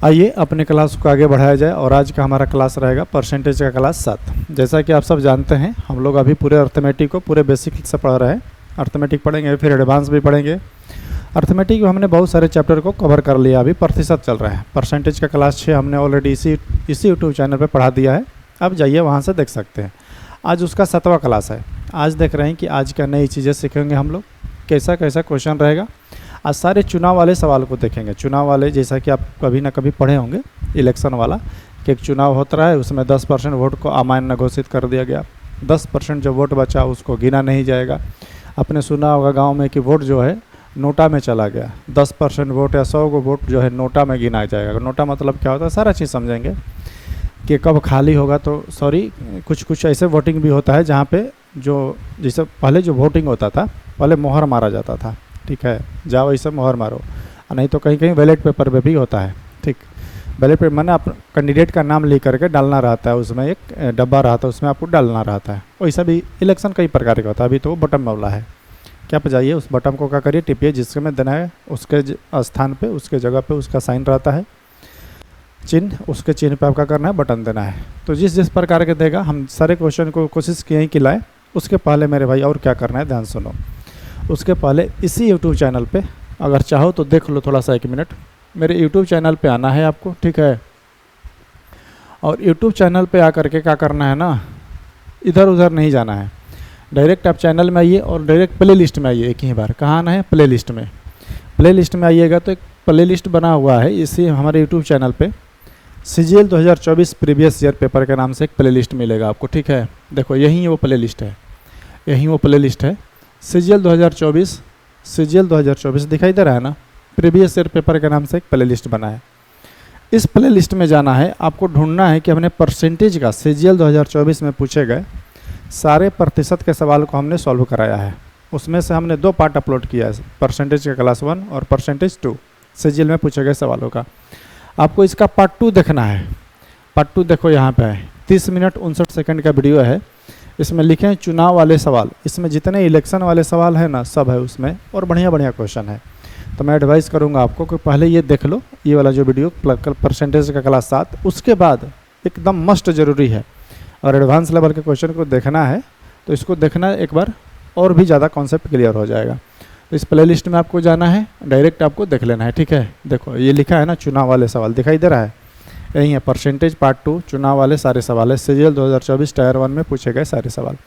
आइए अपने क्लास को आगे बढ़ाया जाए और आज का हमारा क्लास रहेगा परसेंटेज का क्लास 7। जैसा कि आप सब जानते हैं हम लोग अभी पूरे अर्थमेटिक को पूरे बेसिक से पढ़ रहे हैं। अर्थमेटिक पढ़ेंगे फिर एडवांस भी पढ़ेंगे। अर्थमेटिक में हमने बहुत सारे चैप्टर को कवर कर लिया, अभी प्रतिशत चल रहा है। परसेंटेज का क्लास 6 हमने ऑलरेडी इसी यूट्यूब चैनल पर पढ़ा दिया है, अब जाइए वहाँ से देख सकते हैं। आज उसका 7वां क्लास है। आज देख रहे हैं कि आज क्या नई चीज़ें सीखेंगे हम लोग, कैसा कैसा क्वेश्चन रहेगा। आज सारे चुनाव वाले सवाल को देखेंगे। चुनाव वाले जैसा कि आप कभी ना कभी पढ़े होंगे, इलेक्शन वाला कि एक चुनाव होता है, उसमें 10% वोट को अमान्य घोषित कर दिया गया। 10% जो वोट बचा उसको गिना नहीं जाएगा। आपने सुना होगा गांव में कि वोट जो है नोटा में चला गया। 10% वोट या 100 को वोट जो है नोटा में गिना जाएगा। नोटा मतलब क्या होता है, सारा चीज़ समझेंगे कि कब खाली होगा। तो कुछ ऐसे वोटिंग भी होता है जहाँ पे जो जैसे पहले जो वोटिंग होता था, पहले मोहर मारा जाता था, ठीक है, जाओ ऐसे मोहर मारो। नहीं तो कहीं कहीं बैलेट पेपर पे भी होता है, ठीक। बैलेट पेपर मैंने आप कैंडिडेट का नाम लिख करके डालना रहता है, उसमें एक डब्बा रहता है, उसमें आपको डालना रहता है। वैसा भी इलेक्शन कई प्रकार का होता है। अभी तो वो बटन वाला है, क्या पे जाइए उस बटन को क्या करिए, टिपिए, जिसमें देना है उसके स्थान पे, उसके जगह पे उसका साइन रहता है, चिन्ह, उसके चिन्ह पे आपका करना है, बटन देना है। तो जिस प्रकार के देगा, हम सारे क्वेश्चन को कोशिश किए कि लाए। उसके पहले मेरे भाई और क्या करना है ध्यान सुनो। उसके पहले इसी यूट्यूब चैनल पे अगर चाहो तो देख लो थोड़ा सा 1 मिनट। मेरे यूट्यूब चैनल पे आना है आपको, ठीक है। और यूट्यूब चैनल पे आकर के क्या करना है ना, इधर उधर नहीं जाना है, डायरेक्ट आप चैनल में आइए और डायरेक्ट प्ले लिस्ट में आइए। एक ही बार कहाँ आना है, प्ले लिस्ट में। प्ले लिस्ट में आइएगा तो एक प्ले लिस्ट बना हुआ है इसी हमारे यूट्यूब चैनल पे। CGL 2024 प्रीवियस ईयर पेपर के नाम से एक प्ले लिस्ट मिलेगा आपको, ठीक है। देखो यही वो प्ले लिस्ट है, यही वो प्ले लिस्ट है। CGL 2024 दिखाई दे रहा है ना, प्रीवियस ईयर पेपर के नाम से एक प्ले लिस्ट बना है। इस प्ले लिस्ट में जाना है, आपको ढूंढना है कि हमने परसेंटेज का CGL 2024 में पूछे गए सारे प्रतिशत के सवाल को हमने सॉल्व कराया है। उसमें से हमने 2 पार्ट अपलोड किया है, परसेंटेज का क्लास 1 और परसेंटेज 2 CGL में पूछे गए सवालों का। आपको इसका पार्ट 2 देखना है। पार्ट 2 देखो यहाँ पे है, 30 मिनट 59 सेकंड का वीडियो है। इसमें लिखे हैं चुनाव वाले सवाल, इसमें जितने इलेक्शन वाले सवाल है ना सब है उसमें, और बढ़िया बढ़िया क्वेश्चन है। तो मैं एडवाइस करूंगा आपको कि पहले ये देख लो, ये वाला जो वीडियो परसेंटेज का क्लास 7, उसके बाद एकदम मस्ट जरूरी है और एडवांस लेवल के क्वेश्चन को देखना है तो इसको देखना एक बार और भी ज़्यादा कॉन्सेप्ट क्लियर हो जाएगा। तो इस प्ले लिस्ट में आपको जाना है, डायरेक्ट आपको देख लेना है, ठीक है। देखो ये लिखा है ना चुनाव वाले सवाल, दिखाई दे रहा है, यही है परसेंटेज पार्ट 2 चुनाव वाले सारे सवाल है। CGL 2024 टायर 1 में पूछे गए सारे सवाल।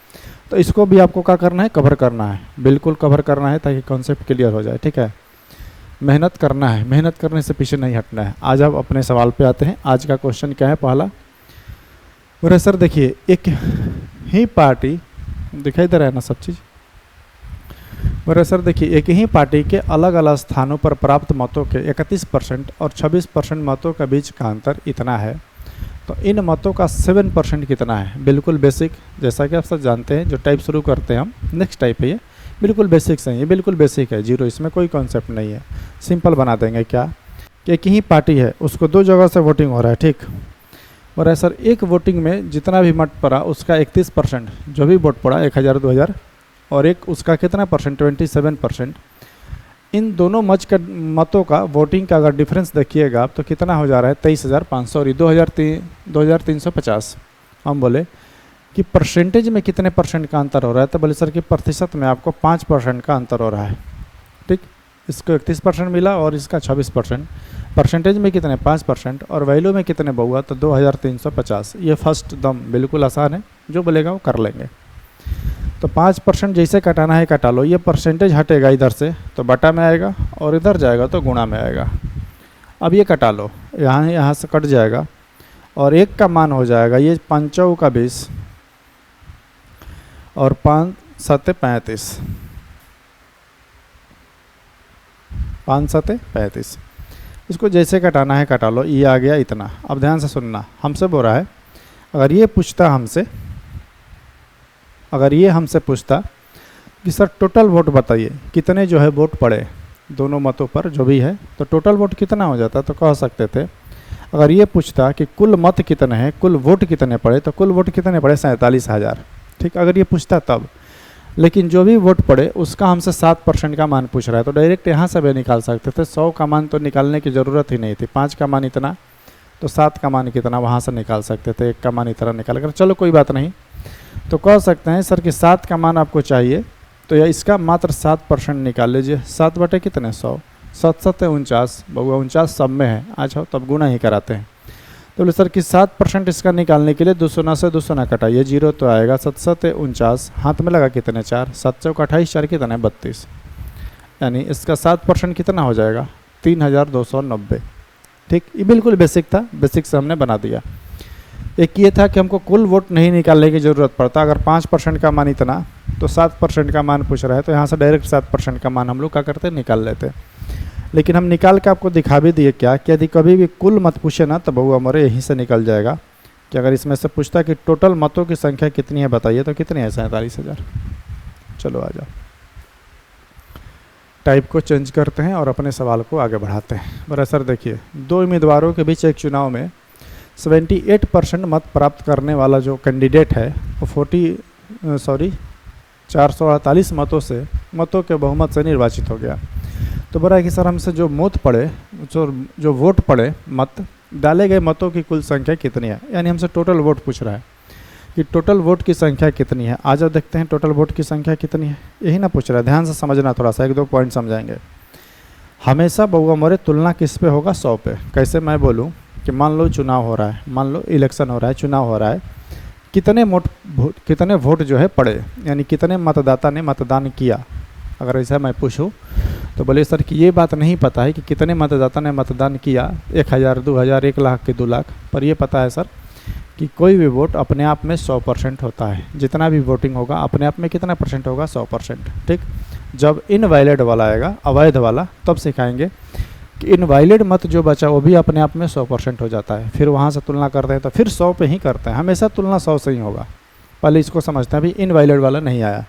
तो इसको भी आपको क्या करना है, कवर करना है, बिल्कुल कवर करना है ताकि कॉन्सेप्ट क्लियर हो जाए, ठीक है। मेहनत करना है, मेहनत करने से पीछे नहीं हटना है। आज आप अपने सवाल पे आते हैं। आज का क्वेश्चन क्या है, पहला बोले सर देखिए एक ही पार्टी, दिखाई दे रहा है ना सब चीज़। बोले सर देखिए एक ही पार्टी के अलग अलग स्थानों पर प्राप्त मतों के 31% और 26% मतों के बीच का अंतर इतना है, तो इन मतों का 7% कितना है। बिल्कुल बेसिक, जैसा कि आप सब जानते हैं, जो टाइप शुरू करते हैं हम, नेक्स्ट टाइप है ये, बिल्कुल बेसिक से, ये बिल्कुल बेसिक है, जीरो, इसमें कोई कॉन्सेप्ट नहीं है। सिंपल बना देंगे क्या कि एक ही पार्टी है, उसको 2 जगह से वोटिंग हो रहा है, ठीक। और है सर एक वोटिंग में जितना भी मत पड़ा उसका 31%, जो भी वोट पड़ा 1000 2000, और एक उसका कितना परसेंट 27%। इन दोनों मतों का वोटिंग का अगर डिफरेंस देखिएगा आप तो कितना हो जा रहा है, 23,500 और 2350। हम बोले कि परसेंटेज में कितने परसेंट का अंतर हो रहा है, तो बोले सर कि प्रतिशत में आपको 5% का अंतर हो रहा है, ठीक। इसको 31% मिला और इसका 26%। परसेंटेज में कितने 5% और वैल्यू में कितने बहुआ तो 2350। ये फर्स्ट दम बिल्कुल आसान है, जो बोलेगा वो कर लेंगे। तो 5% जैसे कटाना है कटा लो, ये परसेंटेज हटेगा इधर से तो बटा में आएगा और इधर जाएगा तो गुणा में आएगा। अब ये कटा लो, यहाँ से कट जाएगा और 1 का मान हो जाएगा ये 5 का 20 और 5 7 35, 5 7 35। इसको जैसे कटाना है कटा लो, ये आ गया इतना। अब ध्यान से सुनना, हमसे बोल रहा है अगर ये हमसे पूछता कि सर टोटल वोट बताइए कितने जो है वोट पड़े दोनों मतों पर जो भी है, तो टोटल वोट कितना हो जाता, तो कह सकते थे अगर ये पूछता कि कुल मत कितने हैं, कुल वोट कितने पड़े, तो कुल वोट कितने पड़े 47,000, ठीक। अगर ये पूछता तब लेकिन जो भी वोट पड़े उसका हमसे 7% का मान पूछ रहा है, तो डायरेक्ट यहाँ से भी निकाल सकते थे। 100 का मान तो निकालने की ज़रूरत ही नहीं थी, 5 का मान इतना, तो 7 का मान कितना वहाँ से निकाल सकते थे, 1 का मान इतना निकाल कर। चलो कोई बात नहीं, तो कह सकते हैं सर कि 7 का मान आपको चाहिए, तो या इसका मात्र 7% निकाल लीजिए। 7 बटे कितने 100, 7 7 49, बहुआ 49 सब में है। अच्छा तब गुना ही कराते हैं। तो बोले सर कि 7% इसका निकालने के लिए 200 से 200 कटाइए, 0 तो आएगा। 7 7 49, हाथ में लगा कितने 4, 7 चौक 28, 4 कितने 32, यानी इसका 7% कितना हो जाएगा 3290। ठीक, ये बिल्कुल बेसिक था, बेसिक से हमने बना दिया। एक ये था कि हमको कुल वोट नहीं निकालने की ज़रूरत पड़ता। अगर 5% का मान इतना, तो 7% का मान पूछ रहा है, तो यहाँ से डायरेक्ट 7% का मान हम लोग क्या करते निकाल लेते। लेकिन हम निकाल के आपको दिखा भी दिए क्या कि यदि कभी भी कुल मत पूछे ना, तो बहु हमारे यहीं से निकल जाएगा कि अगर इसमें से पूछता है कि टोटल मतों की संख्या कितनी है बताइए, तो कितनी है 47,000। चलो आ जाओ, टाइप को चेंज करते हैं और अपने सवाल को आगे बढ़ाते हैं। बड़ा सर देखिए, 2 उम्मीदवारों के बीच एक चुनाव में 78% मत प्राप्त करने वाला जो कैंडिडेट है वो 448 मतों के बहुमत से निर्वाचित हो गया। तो बोला है कि सर हमसे जो जो वोट पड़े, मत डाले गए मतों की कुल संख्या कितनी है, यानी हमसे टोटल वोट पूछ रहा है कि टोटल वोट की संख्या कितनी है। आज देखते हैं टोटल वोट की संख्या कितनी है, यही ना पूछ रहा है। ध्यान से समझना, थोड़ा सा 1-2 पॉइंट समझाएंगे। हमेशा बउआ मोरे तुलना किस पे होगा 100 पे। कैसे मैं बोलूँ कि मान लो चुनाव हो रहा है, मान लो इलेक्शन हो रहा है, चुनाव हो रहा है, कितने वोट जो है पड़े, यानी कितने मतदाता ने मतदान किया। अगर ऐसा मैं पूछूं तो बोले सर कि ये बात नहीं पता है कि कितने मतदाता ने मतदान किया, 1000, 2000, 1 लाख के 2 लाख, पर ये पता है सर कि कोई भी वोट अपने आप में 100% होता है। जितना भी वोटिंग होगा अपने आप में कितना परसेंट होगा 100%। ठीक, जब इनवैलिड वाला आएगा, अवैध वाला, तब सिखाएंगे कि इनवैलिड मत जो बचा वो भी अपने आप में 100% हो जाता है। फिर वहाँ से तुलना करते हैं तो फिर 100 पे ही करते हैं, हमेशा तुलना 100 से ही होगा। पहले इसको समझते हैं, अभी इनवैलिड वाला नहीं आया।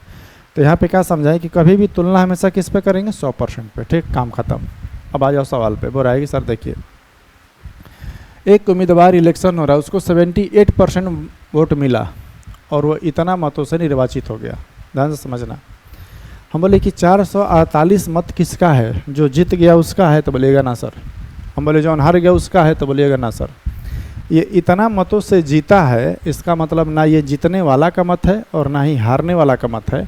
तो यहाँ पे क्या समझाएं कि कभी भी तुलना हमेशा किस पे करेंगे 100% पे। ठीक, काम खत्म। अब आ जाओ सवाल पे। बोल रहा है कि सर देखिए, एक उम्मीदवार इलेक्शन हो रहा है, उसको 78% वोट मिला और वो इतना मतों से निर्वाचित हो गया। ध्यान से समझना। हम बोले कि 448 मत किसका है, जो जीत गया उसका है, तो बोलिएगा ना सर। हम बोले जो हार गया उसका है, तो बोलिएगा ना सर। ये इतना मतों से जीता है, इसका मतलब ना ये जीतने वाला का मत है और ना ही हारने वाला का मत है,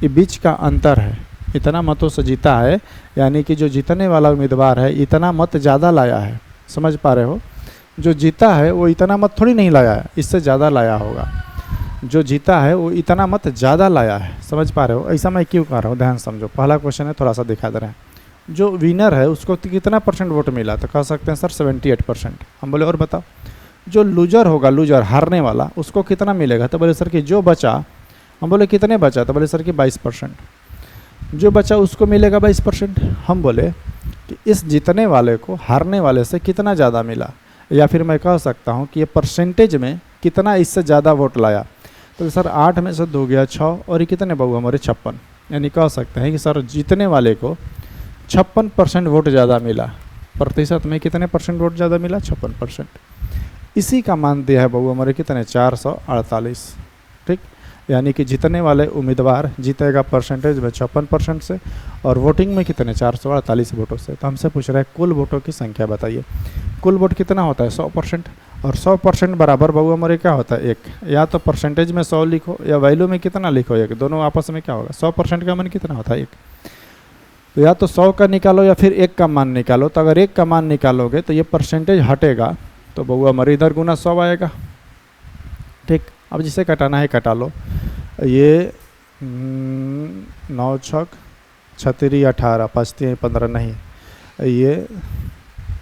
ये बीच का अंतर है। इतना मतों से जीता है यानी कि जो जीतने वाला उम्मीदवार है इतना मत ज़्यादा लाया है। समझ पा रहे हो? जो जीता है वो इतना मत थोड़ी नहीं लाया है, इससे ज़्यादा लाया होगा। जो जीता है वो इतना मत ज़्यादा लाया है। समझ पा रहे हो? ऐसा मैं क्यों कह रहा हूँ, ध्यान समझो। पहला क्वेश्चन है, थोड़ा सा दिखा दे रहे हैं। जो विनर है उसको कितना परसेंट वोट मिला, तो कह सकते हैं सर 78%। हम बोले और बताओ। जो लूजर होगा, लूजर हारने वाला, उसको कितना मिलेगा, तो बोले सर कि जो बचा। हम बोले कितने बचा, तो बोले सर कि 22%। जो बचा उसको मिलेगा 22%। हम बोले कि इस जीतने वाले को हारने वाले से कितना ज़्यादा मिला, या फिर मैं कह सकता हूँ कि ये परसेंटेज में कितना इससे ज़्यादा वोट लाया। तो सर 8 में से 2 गया 6, और ये कितने बहु हमारे 56। यानी कह सकते हैं कि सर जीतने वाले को 56% वोट ज़्यादा मिला। प्रतिशत में कितने परसेंट वोट ज़्यादा मिला, 56%। इसी का मान दिया है बहु हमारे कितने, 448। ठीक, यानी कि जीतने वाले उम्मीदवार जीतेगा परसेंटेज में 56% से, और वोटिंग में कितने, 448 वोटों से। तो हमसे पूछ रहा है कुल वोटों की संख्या बताइए। कुल वोट कितना होता है, 100%। और 100% बराबर बहु हमारे क्या होता है, 1। या तो परसेंटेज में 100 लिखो या वैल्यू में कितना लिखो, 1। दोनों आपस में क्या होगा, 100% का मान कितना होता है, 1। तो या तो 100 का निकालो या फिर 1 का मान निकालो। तो अगर 1 का मान निकालोगे तो ये परसेंटेज हटेगा, तो बहु हमारे इधर गुना 100 आएगा। ठीक, अब जिसे कटाना है कटा लो। ये 9 छक 36 18, 5 3 15 नहीं, ये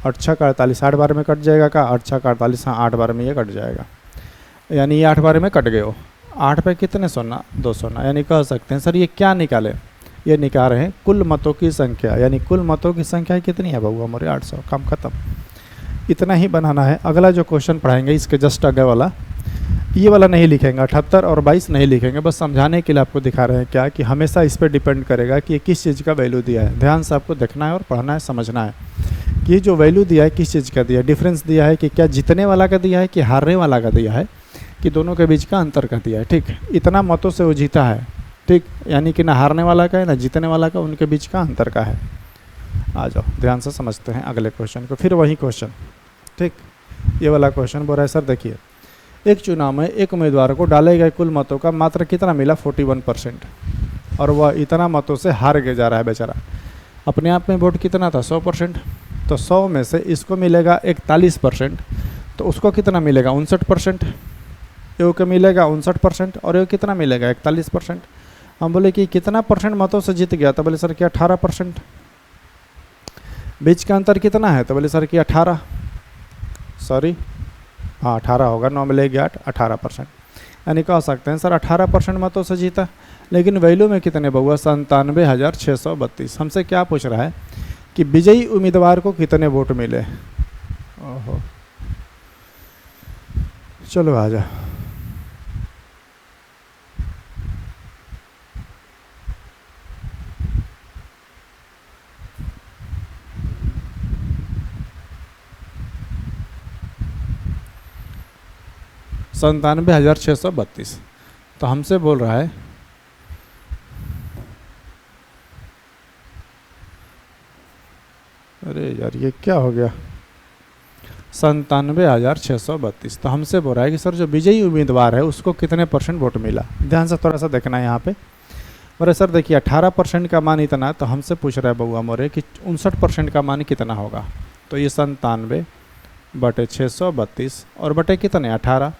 8 छक 48, 8 बार में कट जाएगा का, 8 छक 48, हाँ 8 बार में ये कट जाएगा। यानी ये 8 बार में कट गए हो। 8 पे कितने सोना, 2 सोना। यानी कह सकते हैं सर ये क्या निकाले, ये निकाल रहे हैं कुल मतों की संख्या। यानी कुल मतों की संख्या कितनी है बबू हमारे, 800। काम खत्म। इतना ही बनाना है। अगला जो क्वेश्चन पढ़ाएंगे इसके जस्ट आगे वाला, ये वाला नहीं लिखेंगे, 78 और 22 नहीं लिखेंगे। बस समझाने के लिए आपको दिखा रहे हैं क्या कि हमेशा इस पर डिपेंड करेगा कि ये किस चीज़ का वैल्यू दिया है। ध्यान से आपको देखना है और पढ़ना है, समझना है कि ये जो वैल्यू दिया है किस चीज़ का दिया है। डिफरेंस दिया है कि क्या जीतने वाला का दिया है कि हारने वाला का दिया है, कि दोनों के बीच का अंतर का दिया है। ठीक, इतना मतों से वो जीता है। ठीक, यानी कि ना हारने वाला का है ना जीतने वाला का, उनके बीच का अंतर का है। आ जाओ ध्यान से समझते हैं अगले क्वेश्चन को, फिर वही क्वेश्चन। ठीक, ये वाला क्वेश्चन बोल रहा है सर देखिए, एक चुनाव में एक उम्मीदवार को डाले गए कुल मतों का मात्र कितना मिला 41%, और वह इतना मतों से हार के जा रहा है बेचारा। अपने आप में वोट कितना था 100%, तो 100 में से इसको मिलेगा 41%, तो उसको कितना मिलेगा 59%, ये को मिलेगा 59% और ये कितना मिलेगा 41%। हम बोले कि कितना परसेंट मतों से जीत गया, तो बोले सर कि 18%। बीच का अंतर कितना है, तो बोले सर कि 18, सॉरी हाँ 18 होगा, 9 में ले गया 18%। यानी कह सकते हैं सर 18% मतों से जीता, लेकिन वैल्यू में कितने बहुआ 97,632। हमसे क्या पूछ रहा है कि विजयी उम्मीदवार को कितने वोट मिले। ओहो, चलो आ जा। $97,632। तो हमसे बोल रहा है अरे यार ये क्या हो गया 97,632। तो हमसे बोल रहा है कि सर जो विजयी उम्मीदवार है उसको कितने परसेंट वोट मिला। ध्यान से थोड़ा सा देखना है यहाँ पे। बोले सर देखिए 18% का मान इतना, तो हमसे पूछ रहा है बउआ मोरे कि 59% का मान कितना होगा। तो ये 97/632 और बटे कितने 18।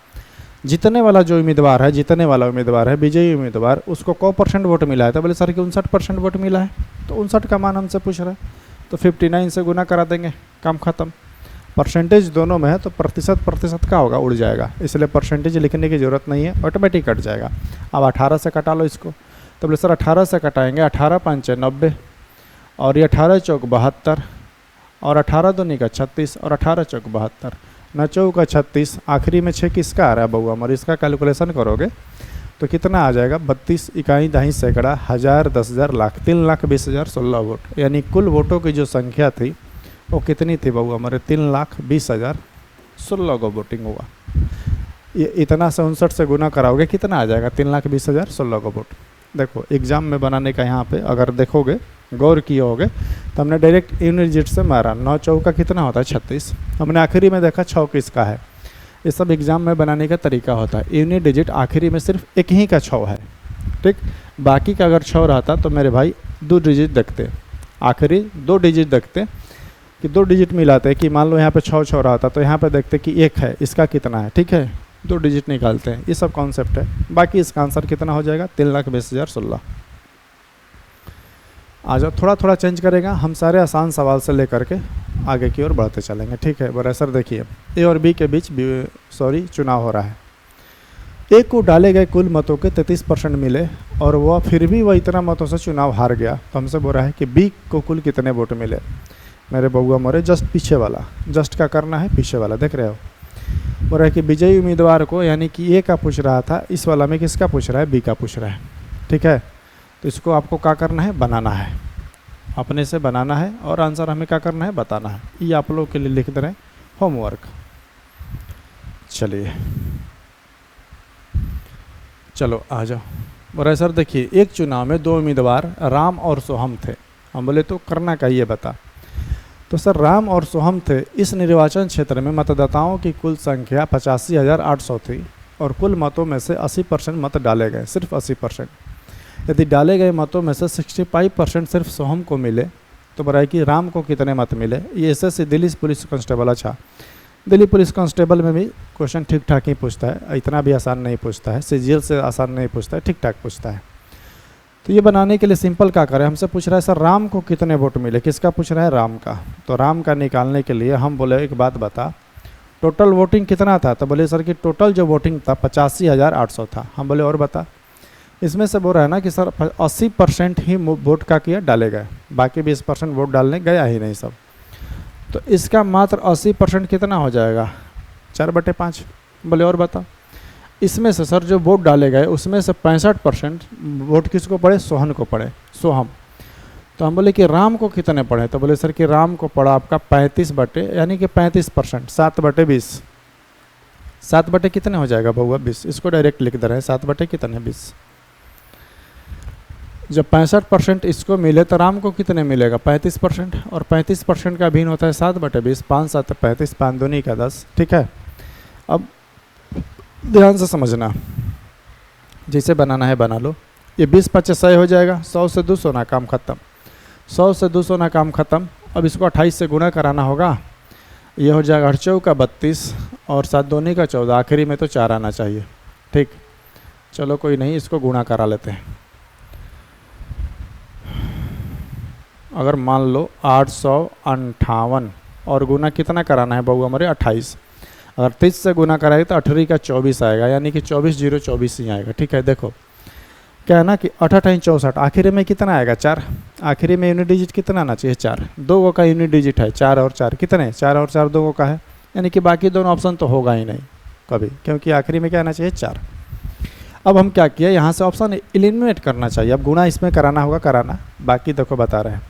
जीतने वाला जो उम्मीदवार है, जीतने वाला उम्मीदवार है विजयी उम्मीदवार, उसको को परसेंट वोट मिला है। तो बोले सर कि 59% वोट मिला है। तो 59 का मान हमसे पूछ रहा है, तो 59 से गुना करा देंगे, काम खत्म। परसेंटेज दोनों में है तो प्रतिशत का होगा, उड़ जाएगा, इसलिए परसेंटेज लिखने की ज़रूरत नहीं है, ऑटोमेटिक कट जाएगा। अब 18 से कटा लो इसको। तो बोले सर 18 से कटाएंगे, 18 5 90 और ये 18 चौक 72 और 18 दूनी का 36 और 18 चौक 72, 9 चौक 36, आखिरी में 6 किसका आ रहा है बउआ मर, इसका कैलकुलेशन करोगे तो कितना आ जाएगा 32 इकाई दही सैकड़ा 1000 10,000 लाख 3,20,000 16 वोट। यानी कुल वोटों की जो संख्या थी वो कितनी थी बउआ हमारे 3,20,000 16 को वोटिंग हुआ। ये इतना से 59 से गुना कराओगे कितना आ जाएगा 3,20,000 16 को वोट। देखो एग्ज़ाम में बनाने का यहाँ पे अगर देखोगे गौर किए होगे तो हमने डायरेक्ट यूनिट डिजिट से मारा, 9 चौका कितना होता है 36, हमने आखिरी में देखा 6 किसका है। ये सब एग्ज़ाम में बनाने का तरीका होता है। यूनिट डिजिट आखिरी में सिर्फ एक ही का 6 है, ठीक, बाकी का अगर 6 रहता तो मेरे भाई 2 डिजिट देखते, आखिरी 2 डिजिट देखते कि 2 डिजिट मिलाते कि मान लो यहाँ पे 6 रहा था तो यहाँ पे देखते कि 1 है, इसका कितना है, ठीक है 2 डिजिट निकालते हैं। ये सब कॉन्सेप्ट है। बाकी इसका आंसर कितना हो जाएगा 3,20,000 16। आ जाओ, थोड़ा थोड़ा चेंज करेगा, हम सारे आसान सवाल से लेकर के आगे की ओर बढ़ते चलेंगे, ठीक है। बड़ा सर देखिए ए और बी के बीच चुनाव हो रहा है। ए को डाले गए कुल मतों के 33% मिले और वह फिर भी वह इतना मतों से चुनाव हार गया। तो हमसे बोल रहा है कि बी को कुल कितने वोट मिले। मेरे बउआ मोरे जस्ट पीछे वाला, जस्ट का करना है पीछे वाला, देख रहे हो। बोल रहा है कि विजयी उम्मीदवार को, यानी कि ए का पूछ रहा था, इस वाला में किसका पूछ रहा है बी का पूछ रहा है, ठीक है। तो इसको आपको क्या करना है बनाना है, अपने से बनाना है और आंसर हमें क्या करना है बताना है। ये आप लोगों के लिए लिख दे रहे हैं होमवर्क। चलिए चलो आ जाओ। बोला सर देखिए एक चुनाव में 2 उम्मीदवार राम और सोहम थे। हम बोले तो करना का ये बता। तो सर राम और सोहम थे। इस निर्वाचन क्षेत्र में मतदाताओं की कुल संख्या 85,800 थी और कुल मतों में से 80% मत डाले गए, सिर्फ 80%। यदि डाले गए मतों में से 65% सिर्फ सोहम को मिले तो बताइए कि राम को कितने मत मिले। ये एसएससी दिल्ली पुलिस कांस्टेबल, अच्छा दिल्ली पुलिस कांस्टेबल में भी क्वेश्चन ठीक ठाक ही पूछता है, इतना भी आसान नहीं पूछता है, सीजीएल से आसान नहीं पूछता है, ठीक ठाक पूछता है। तो ये बनाने के लिए सिंपल क्या करें, हमसे पूछ रहा है सर राम को कितने वोट मिले, किसका पूछ रहा है राम का। तो राम का निकालने के लिए हम बोले एक बात बता, टोटल वोटिंग कितना था। तो बोले सर कि टोटल जो वोटिंग था 85,800 था। हम बोले और बता। इसमें से बोल रहा है ना कि सर 80% ही वोट का किया डाले गए, बाकी 20% वोट डालने गया ही नहीं सब। तो इसका मात्र 80% कितना हो जाएगा 4/5। बोले और बता। इसमें से सर जो वोट डाले गए उसमें से 65% वोट किसको पड़े, सोहन को पड़े, सोहम। तो हम बोले कि राम को कितने पड़े। तो बोले सर कि राम को पड़ा आपका 35 यानी कि 35%, 7/20। 7 बटे कितने हो जाएगा बउआ 20। इसको डायरेक्ट लिख दे रहे हैं 7 बटे कितने 20। जब 65% इसको मिले तो राम को कितने मिलेगा 35%, और 35% का भिन्न होता है 7/20, 5 7 35, 5 दूनी का 10। ठीक है, अब ध्यान से समझना, जैसे बनाना है बना लो। ये 20 100 हो जाएगा, 100 से 200 ना काम ख़त्म, 100 से 200 ना काम ख़त्म। अब इसको 28 से गुणा कराना होगा, ये हो जाएगा 8 का 32 और 7 दूनी का 14, आखिरी में तो 4 आना चाहिए। ठीक, चलो कोई नहीं, इसको गुणा करा लेते हैं। अगर मान लो 858 और गुना कितना कराना है बउआ हमारे 28, अगर 30 से गुना कराएंगे तो 18 का 24 आएगा, यानी कि 24,024 ही आएगा। ठीक है, देखो क्या है ना कि 8 64, आखिरी में कितना आएगा 4, आखिरी में यूनिट डिजिट कितना आना चाहिए 4, 2 का यूनिट डिजिट है 4 और 4 कितने, 4 और 4 2 का है, यानी कि बाकी दोनों ऑप्शन तो होगा ही नहीं कभी, क्योंकि आखिरी में क्या आना चाहिए 4। अब हम क्या किया, यहाँ से ऑप्शन एलिमिनेट करना चाहिए, अब गुणा इसमें कराना होगा, कराना, बाकी देखो बता रहे हैं।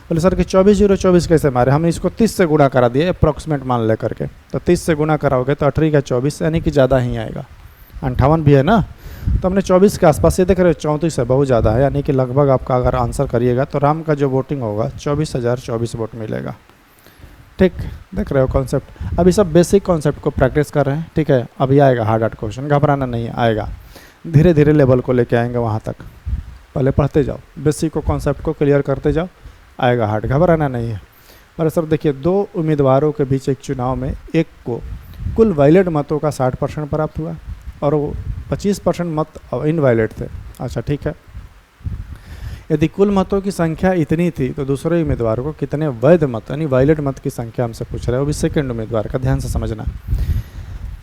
बोले सर कि 24,024 कैसे मारे, हमने इसको 30 से गुणा करा दिया अप्रॉक्सीमेट मान ले करके, तो 30 से गुणा कराओगे तो 18 का 24, यानी कि ज़्यादा ही आएगा। 58 भी है ना, तो हमने 24 के आसपास, ये देख रहे हो 34 है, बहुत ज़्यादा है, यानी कि लगभग आपका अगर आंसर करिएगा तो राम का जो वोटिंग होगा 24,024 वोट मिलेगा। ठीक, देख रहे हो कॉन्सेप्ट। अभी सब बेसिक कॉन्सेप्ट को प्रैक्टिस कर रहे हैं। ठीक है, अभी आएगा हार्ड हार्ड क्वेश्चन, घबराना नहीं है, आएगा धीरे धीरे लेवल को लेके आएंगे वहाँ तक, पहले पढ़ते जाओ, बेसिक को कॉन्सेप्ट को क्लियर करते जाओ, आएगा हार्ड, घबराना नहीं है। पर सर देखिए, 2 उम्मीदवारों के बीच एक चुनाव में एक को कुल वैलिड मतों का 60% प्राप्त हुआ और वो 25% मत इनवैलिड थे। अच्छा ठीक है, यदि कुल मतों की संख्या इतनी थी तो दूसरे उम्मीदवार को कितने वैध मत यानी वैलिड मत की संख्या हमसे पूछ रहे हैं, वो भी सेकंड उम्मीदवार का, ध्यान से समझना।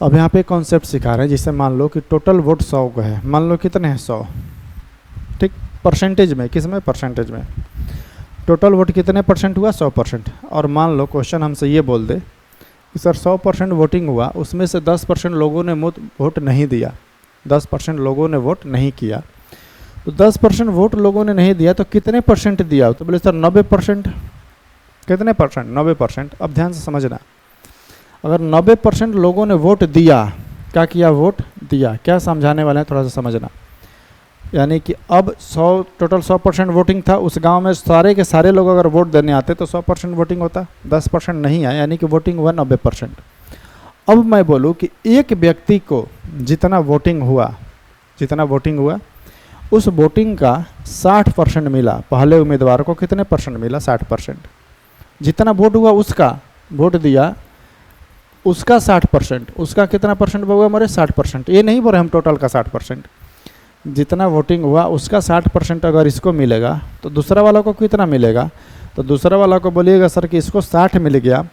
अब यहाँ पे कॉन्सेप्ट सिखा रहे हैं, जिससे मान लो कि टोटल वोट 100 का है, मान लो कितने हैं 100, ठीक, परसेंटेज में, किस में, परसेंटेज में, टोटल वोट कितने परसेंट हुआ 100%। और मान लो क्वेश्चन हमसे ये बोल दे कि सर 100% वोटिंग हुआ, उसमें से 10% लोगों ने वोट नहीं दिया, 10% लोगों ने वोट नहीं किया, तो 10% वोट लोगों ने नहीं दिया तो कितने परसेंट दिया, तो बोले सर 90%। कितने परसेंट, 90%। अब ध्यान से समझना, अगर 90% लोगों ने वोट दिया, क्या किया, वोट दिया, क्या समझाने वाले हैं थोड़ा सा समझना, यानी कि अब 100 टोटल 100% वोटिंग था, उस गांव में सारे के सारे लोग अगर वोट देने आते तो 100% वोटिंग होता, 10% नहीं आया, यानी कि वोटिंग हुआ 90%। अब मैं बोलूँ कि एक व्यक्ति को जितना वोटिंग हुआ उस वोटिंग का 60% मिला, पहले उम्मीदवार को कितने परसेंट मिला, 60%। जितना वोट हुआ उसका, वोट दिया उसका 60%, उसका कितना परसेंट हुआ हमारे 60%, ये नहीं बोल रहे हम टोटल का 60%, जितना वोटिंग हुआ उसका 60% अगर इसको मिलेगा तो दूसरा वाला को कितना मिलेगा, तो दूसरा वाला को बोलिएगा सर कि इसको 60 मिल गया,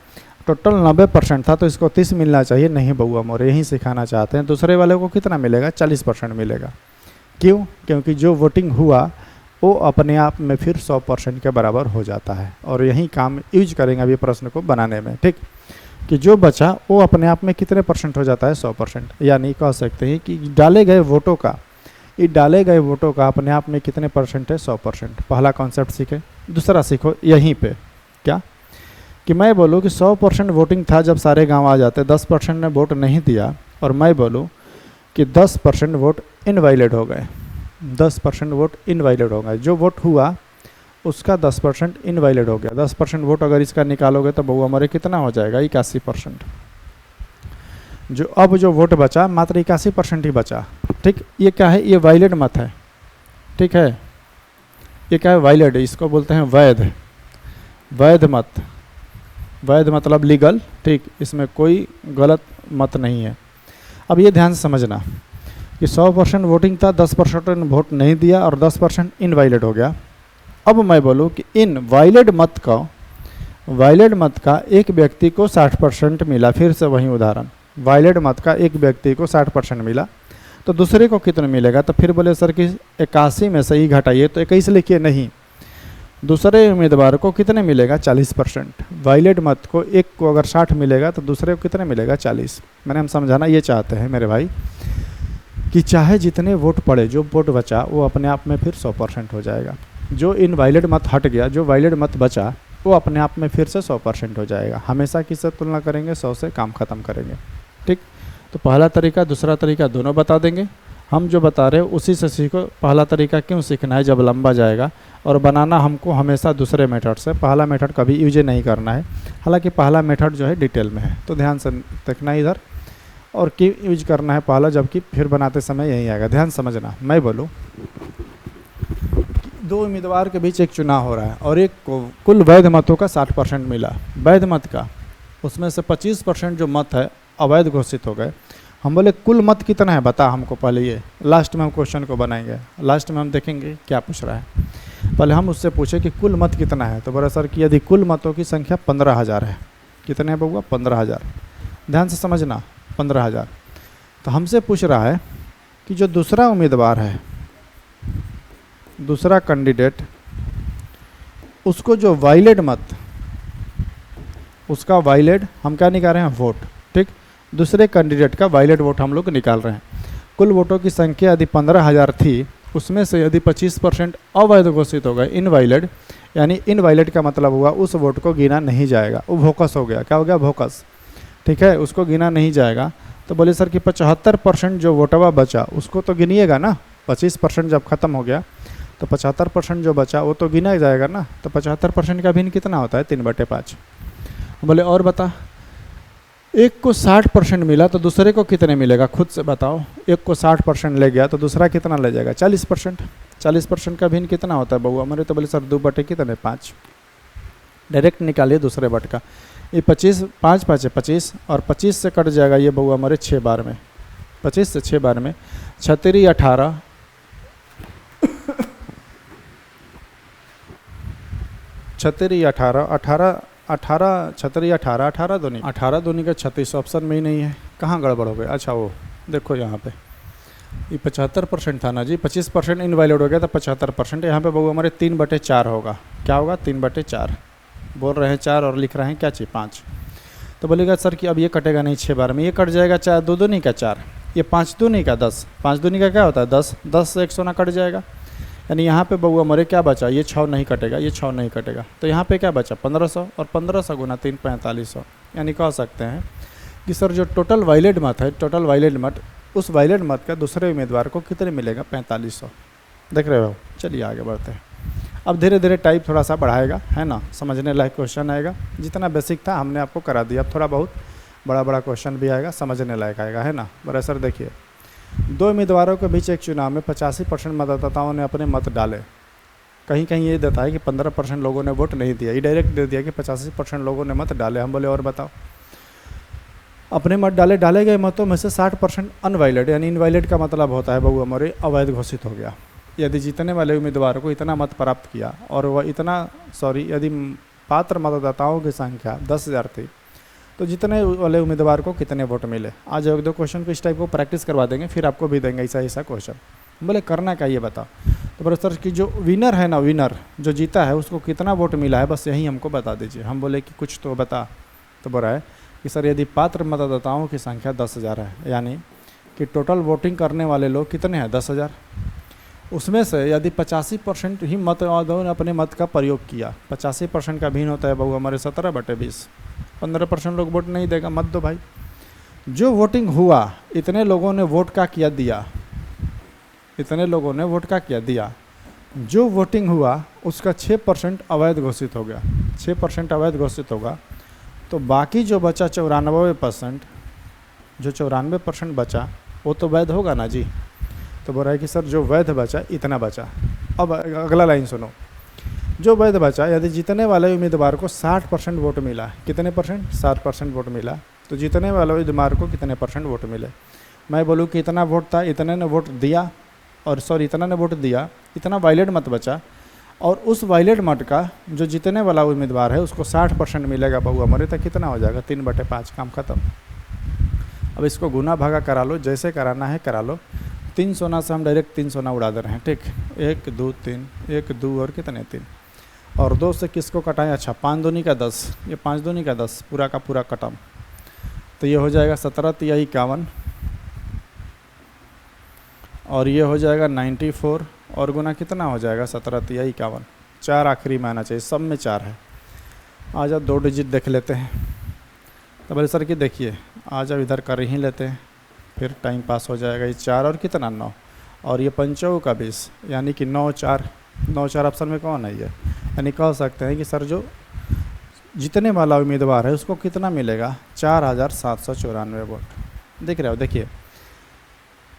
टोटल 90% था तो इसको 30 मिलना चाहिए, नहीं बउआ मोरे, यही सिखाना चाहते हैं। दूसरे वाले को कितना मिलेगा, 40% मिलेगा। क्यों, क्योंकि जो वोटिंग हुआ वो अपने आप में फिर 100% के बराबर हो जाता है, और यही काम यूज करेंगे अभी प्रश्न को बनाने में। ठीक, कि जो बचा वो अपने आप में कितने परसेंट हो जाता है, 100%। यानी कह सकते हैं कि डाले गए वोटों का अपने आप में कितने परसेंट है, 100%। पहला कॉन्सेप्ट सीखे। दूसरा सीखो यहीं पे, क्या कि मैं बोलूँ कि 100% वोटिंग था जब सारे गांव आ जाते, 10% ने वोट नहीं दिया, और मैं बोलूँ कि 10% वोट इनवैलिड हो गए, 10% वोट इनवैलिड हो गए, जो वोट हुआ उसका 10% इनवैलिड हो गया। 10% वोट अगर इसका निकालोगे तो बउआ हमारे कितना हो जाएगा, 81%। जो वोट बचा मात्र 81% ही बचा। ठीक, ये क्या है, ये वैलिड मत है। ठीक है, ये क्या है, वैलिड, इसको बोलते हैं वैध मत। वैध मतलब लीगल। ठीक, इसमें कोई गलत मत नहीं है। अब ये ध्यान से समझना कि 100% वोटिंग था, 10% वोट नहीं दिया और 10% इनवैलिड हो गया। अब मैं बोलूँ कि इन वैलिड मत का एक व्यक्ति को 60% मिला, फिर से वही उदाहरण, वैलिड मत का एक व्यक्ति को 60% मिला तो दूसरे को कितना मिलेगा, तो फिर बोले सर कि 81 में से ही घटाइए, तो 21 लिखिए, नहीं, दूसरे उम्मीदवार को कितने मिलेगा, 40%। वैलिड मत को एक को अगर 60 मिलेगा तो दूसरे को कितने मिलेगा, 40। मैंने हम समझाना ये चाहते हैं मेरे भाई कि चाहे जितने वोट पड़े, जो वोट बचा वो अपने आप में फिर 100% हो जाएगा। जो इनवैलिड मत हट गया, जो वैलिड मत बचा वो अपने आप में फिर से 100% हो जाएगा। हमेशा किससे तुलना करेंगे, 100 से काम ख़त्म करेंगे। ठीक, तो पहला तरीका दूसरा तरीका दोनों बता देंगे, हम जो बता रहे हैं उसी से सीखो। पहला तरीका क्यों सीखना है, जब लंबा जाएगा, और बनाना हमको हमेशा दूसरे मेथड से, पहला मेथड कभी यूज नहीं करना है। हालांकि पहला मेथड जो है डिटेल में है, तो ध्यान से देखना इधर, और क्यों यूज करना है पहला, जबकि फिर बनाते समय यही आएगा। ध्यान समझना, मैं बोलूँ दो उम्मीदवार के बीच एक चुनाव हो रहा है और एक को कुल वैध मतों का 60% मिला, वैध मत का, उसमें से 25% जो मत है अवैध घोषित हो गए। हम बोले कुल मत कितना है बता हमको, पहले ये लास्ट में हम क्वेश्चन को बनाएंगे, लास्ट में हम देखेंगे क्या पूछ रहा है। पहले हम उससे पूछे कि कुल मत कितना है, तो बोला सर कि यदि कुल मतों की संख्या 15,000 है। कितने है बउआ? 15,000। ध्यान से समझना, 15,000। तो हमसे पूछ रहा है कि जो दूसरा उम्मीदवार है, दूसरा कैंडिडेट, उसको जो वैलिड मत, उसका वैलिड हम क्या निकाल रहे हैं? वोट। ठीक, दूसरे कैंडिडेट का वैलिड वोट हम लोग निकाल रहे हैं। कुल वोटों की संख्या यदि 15,000 थी, उसमें से यदि 25% अवैध घोषित हो गए, इनवैलिड, यानी इनवैलिड का मतलब हुआ उस वोट को गिना नहीं जाएगा, वो भोकस हो गया। क्या हो गया? भोकस। ठीक है, उसको गिना नहीं जाएगा। तो बोले सर कि 75% जो वोटवा बचा उसको तो गिनिएगा ना। 25% जब खत्म हो गया तो 75% जो बचा वो तो गिना जाएगा ना। तो 75% का भिन्न कितना होता है? 3/5। बोले और बता, एक को 60% मिला तो दूसरे को कितने मिलेगा? खुद से बताओ। एक को 60% ले गया तो दूसरा कितना ले जाएगा? 40%। 40% का भिन्न कितना होता है बउआ हमारे? तो बोले सर 2/5। डायरेक्ट निकालिए दूसरे बट का। ये 25, 5 5 है 25, और 25 से कट जाएगा ये बउआ हमारे 6 बार में, 25 से 6 बार में 36 18 36 18 18 18 36 18 18 दूनी 18 दूनी का 36 ऑप्शन में ही नहीं है। कहाँ गड़बड़ हो गया? अच्छा वो देखो यहाँ पे ये 75% था ना जी, 25% इनवैलिड हो गया था, 75%। यहाँ पे बउआ हमारे 3/4 होगा। क्या होगा? 3/4। बोल रहे हैं 4 और लिख रहे हैं क्या चाहिए? 5। तो बोलेगा सर कि अब ये कटेगा नहीं 6 बार में, ये कट जाएगा 4 2 दूनी का 4, ये 5 दूनी का 10, 5 दूनी का क्या होता है? 10, 10 से 100 ना कट जाएगा। यानी यहाँ पे बउआ मरे क्या बचा? ये 6 नहीं कटेगा, ये 6 नहीं कटेगा, तो यहाँ पे क्या बचा? 1500, और 1500 गुना 3 4500। यानी कह सकते हैं कि सर जो टोटल वैलिड मत है, टोटल वैलिड मत, उस वैलिड मत का दूसरे उम्मीदवार को कितने मिलेगा? 4500। देख रहे हो? चलिए आगे बढ़ते हैं। अब धीरे धीरे टाइप थोड़ा सा बढ़ाएगा, है ना, समझने लायक क्वेश्चन आएगा। जितना बेसिक था हमने आपको करा दिया, अब थोड़ा बहुत बड़ा बड़ा क्वेश्चन भी आएगा, समझने लायक आएगा, है ना। बड़ा सर देखिए, दो उम्मीदवारों के बीच एक चुनाव में 85% मतदाताओं ने अपने मत डाले। कहीं कहीं ये देता है कि 15% लोगों ने वोट नहीं दिया, ये डायरेक्ट दे दिया कि 85% लोगों ने मत डाले। हम बोले और बताओ, अपने मत डाले, डाले गए मतों में से 60% अनवैलिड, यानी इनवैलिड का मतलब होता है बउआ हमारे अवैध घोषित हो गया। यदि जीतने वाले उम्मीदवार को इतना मत प्राप्त किया और वह यदि पात्र मतदाताओं की संख्या 10,000 थी, तो जीतने वाले उम्मीदवार को कितने वोट मिले। आज एक दो क्वेश्चन को इस टाइप को प्रैक्टिस करवा देंगे, फिर आपको भी देंगे ऐसा क्वेश्चन। बोले करना क्या ये बताओ। तो बोले सर कि जो विनर है ना, विनर जो जीता है उसको कितना वोट मिला है, बस यही हमको बता दीजिए। हम बोले कि कुछ तो बता। तो बोल रहा है कि सर यदि पात्र मतदाताओं की संख्या 10,000 है, यानी कि टोटल वोटिंग करने वाले लोग कितने हैं? 10,000। उसमें से यदि 85% ही मतदाताओं ने अपने मत का प्रयोग किया, 85% का भिन्न होता है बहू हमारे 17/20। 15% लोग वोट नहीं देगा, मत दो भाई। जो वोटिंग हुआ इतने लोगों ने वोट का किया दिया, इतने लोगों ने वोट का किया दिया। जो वोटिंग हुआ उसका 6% अवैध घोषित हो गया, 6% अवैध घोषित होगा। तो बाकी जो बचा 94%, जो 94% बचा वो तो वैध होगा ना जी। तो बोल रहा है कि सर जो वैध बचा इतना बचा। अब अगला लाइन सुनो, जो वैध बचा यदि जीतने वाले उम्मीदवार को 60% वोट मिला, कितने परसेंट? 60% वोट मिला। तो जीतने वाले उम्मीदवार को कितने परसेंट वोट मिले? मैं बोलूँ कि इतना वोट था, इतने ने वोट दिया, और सॉरी इतना ने वोट दिया, इतना वैलिड मत बचा, और उस वैलिड मत का जो जीतने वाला उम्मीदवार है उसको 60% मिलेगा बउआ हमारे, तक कितना हो जाएगा? 3/5। काम खत्म। अब इसको गुना भागा करा लो, जैसे कराना है करा लो। 3 सोना से हम डायरेक्ट 3 सोना उड़ा दे रहे हैं, ठीक। 1 2 3, 1 2 और कितने 3, और 2 से किसको कटाएं? अच्छा 5 दूनी का 10, ये 5 दूनी का 10 पूरा का पूरा कटम। तो ये हो जाएगा 17 तिया 51, और ये हो जाएगा 94, और गुना कितना हो जाएगा? 17 तिया 51। 4 आखिरी में आना चाहिए, सब में 4 है। आ जाओ 2 डिजिट देख लेते हैं। तो बोले सर कि देखिए आ जाओ इधर कर ही लेते हैं। फिर टाइम पास हो जाएगा। ये 4 और कितना 9, और ये 5 का 20, यानी कि 9 4 ऑप्शन में कौन है ये। यानी कह सकते हैं कि सर जो जीतने वाला उम्मीदवार है उसको कितना मिलेगा, 4794 वोट। देख रहे हो, देखिए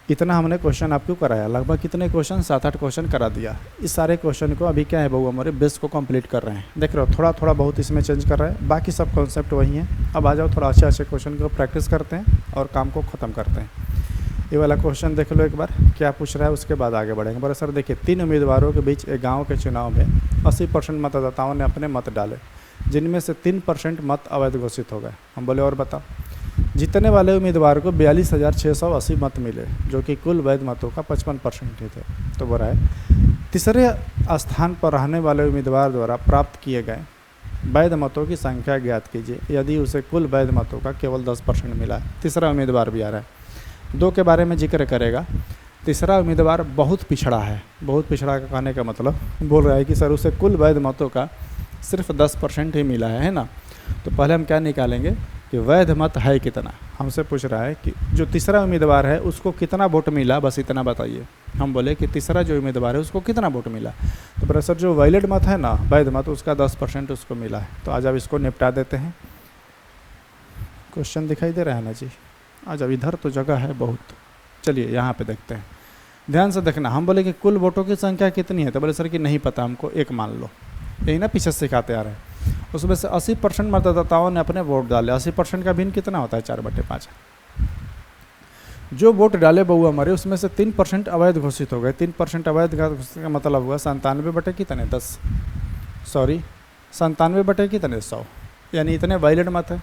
इतना हमने क्वेश्चन आप क्यों कराया, लगभग कितने क्वेश्चन, 7-8 क्वेश्चन करा दिया। इस सारे क्वेश्चन को अभी क्या है बहू हमारे बेस को कंप्लीट कर रहे हैं। देख रहे हो, थोड़ा थोड़ा बहुत इसमें चेंज कर रहे हैं, बाकी सब कॉन्सेप्ट वही हैं। अब आ जाओ थोड़ा अच्छे अच्छे क्वेश्चन को प्रैक्टिस करते हैं और काम को ख़त्म करते हैं। ये वाला क्वेश्चन देख लो एक बार क्या पूछ रहा है, उसके बाद आगे बढ़ेंगे। बड़े सर देखिए, 3 उम्मीदवारों के बीच एक गाँव के चुनाव में 80% मतदाताओं ने अपने मत डाले, जिनमें से 3% मत अवैध घोषित हो गए। हम बोले और बताओ। जीतने वाले उम्मीदवार को 42,680 मत मिले, जो कि कुल वैध मतों का 55% ही थे। तो बोला है तीसरे स्थान पर रहने वाले उम्मीदवार द्वारा प्राप्त किए गए वैध मतों की संख्या ज्ञात कीजिए यदि उसे कुल वैध मतों का केवल 10% मिला है। तीसरा उम्मीदवार भी आ रहा है, 2 के बारे में जिक्र करेगा। तीसरा उम्मीदवार बहुत पिछड़ा है। बहुत पिछड़ा का कहने का मतलब बोल रहा है कि सर उसे कुल वैध मतों का सिर्फ 10% ही मिला है ना। तो पहले हम क्या निकालेंगे कि वैध मत है कितना। हमसे पूछ रहा है कि जो तीसरा उम्मीदवार है उसको कितना वोट मिला, बस इतना बताइए। हम बोले कि तीसरा जो उम्मीदवार है उसको कितना वोट मिला। तो प्रोफेसर जो वैलिड मत है ना, वैध मत, उसका 10% उसको मिला है। तो आज अब इसको निपटा देते हैं। क्वेश्चन दिखाई दे रहा है ना जी। आज अब इधर तो जगह है बहुत, चलिए यहाँ पे देखते हैं। ध्यान से देखना। हम बोले कि कुल वोटों की संख्या कितनी है, तो बोले सर कि नहीं पता हमको, 1 मान लो। यही ना पीछे सिखाते आ रहे हैं। उसमें से 80% मतदाताओं ने अपने वोट डाले। 80% का भिन्न कितना होता है, 4/5। जो वोट डाले बहू हमारे, उसमें से 3% अवैध घोषित हो गए। 3% अवैध घोषित का मतलब हुआ 97/10, सॉरी 97/100, यानी इतने वैलिड मत है।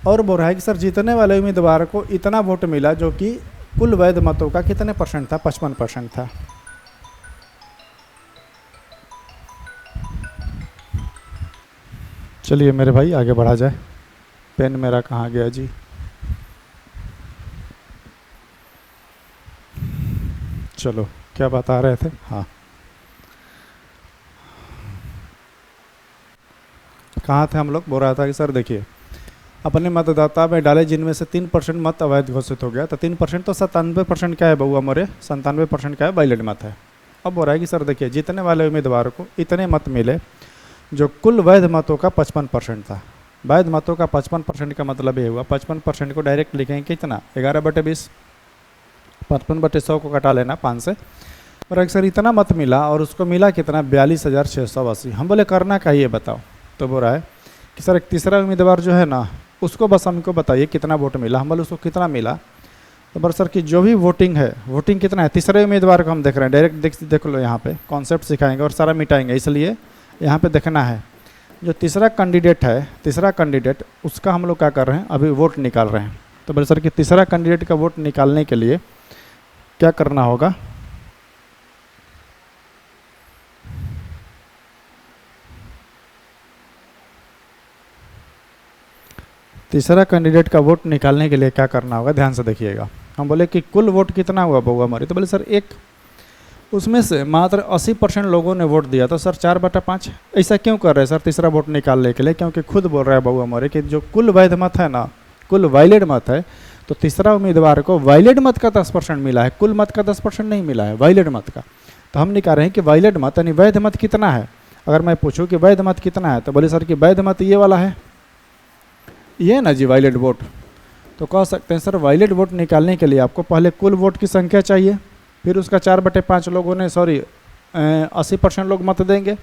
और बोल रहा है कि सर जीतने वाले उम्मीदवार को इतना वोट मिला, जो कि कुल वैध मतों का कितने परसेंट था, 55% था। चलिए मेरे भाई आगे बढ़ा जाए। पेन मेरा कहाँ गया जी। चलो क्या बता रहे थे, हाँ कहाँ थे हम लोग। बोल रहा था कि सर देखिए, अपने मतदाता में डाले जिनमें से 3% मत अवैध घोषित हो गया। तो 3% तो 97% क्या है बउआ मोरे, 97% क्या है वैलिड मत है। अब बोल रहा है कि सर देखिए, जीतने वाले उम्मीदवार को इतने मत मिले जो कुल वैध मतों का 55% था। वैध मतों का 55% का मतलब ये हुआ, 55% को डायरेक्ट लिखेंगे कितना, 11/20। 55/100 को कटा लेना 5 से। और सर इतना मत मिला, और उसको मिला कितना, 42,680। हम बोले करना क्या ये बताओ। तो बोल रहा है कि सर एक तीसरा उम्मीदवार जो है ना, उसको बस हमको बताइए कितना वोट मिला। हम बोले उसको कितना मिला। तो बोल सर कि जो भी वोटिंग है, वोटिंग कितना है, तीसरे उम्मीदवार को हम देख रहे हैं। डायरेक्ट देख लो, यहाँ पे कॉन्सेप्ट सिखाएंगे और सारा मिटाएंगे, इसलिए यहाँ पे देखना है। जो तीसरा कैंडिडेट है, तीसरा कैंडिडेट, उसका हम लोग क्या कर रहे हैं, अभी वोट निकाल रहे हैं। तो बोले सर कि तीसरा कैंडिडेट का वोट निकालने के लिए क्या करना होगा। तीसरा कैंडिडेट का वोट निकालने के लिए क्या करना होगा, ध्यान से देखिएगा। हम बोले कि कुल वोट कितना हुआ बउआ हमारी। तो बोले सर एक, उसमें से मात्र 80% लोगों ने वोट दिया। तो सर 4/5। ऐसा क्यों कर रहे हैं सर तीसरा वोट निकालने के लिए, क्योंकि खुद बोल रहा है बउआ हमारे कि जो कुल वैध मत है ना, कुल वैलिड मत है, तो तीसरा उम्मीदवार को वैलिड मत का 10% मिला है, कुल मत का 10% नहीं मिला है, वैलिड मत का। तो हम निकाल रहे हैं कि वैलिड मत यानी वैध मत कितना है। अगर मैं पूछूं कि वैध मत कितना है, तो बोले सर कि वैध मत ये वाला है, ये ना जी वैलिड वोट। तो कह सकते हैं सर वैलिड वोट निकालने के लिए आपको पहले कुल वोट की संख्या चाहिए, फिर उसका 4/5 लोगों ने, सॉरी 80% लोग मत देंगे।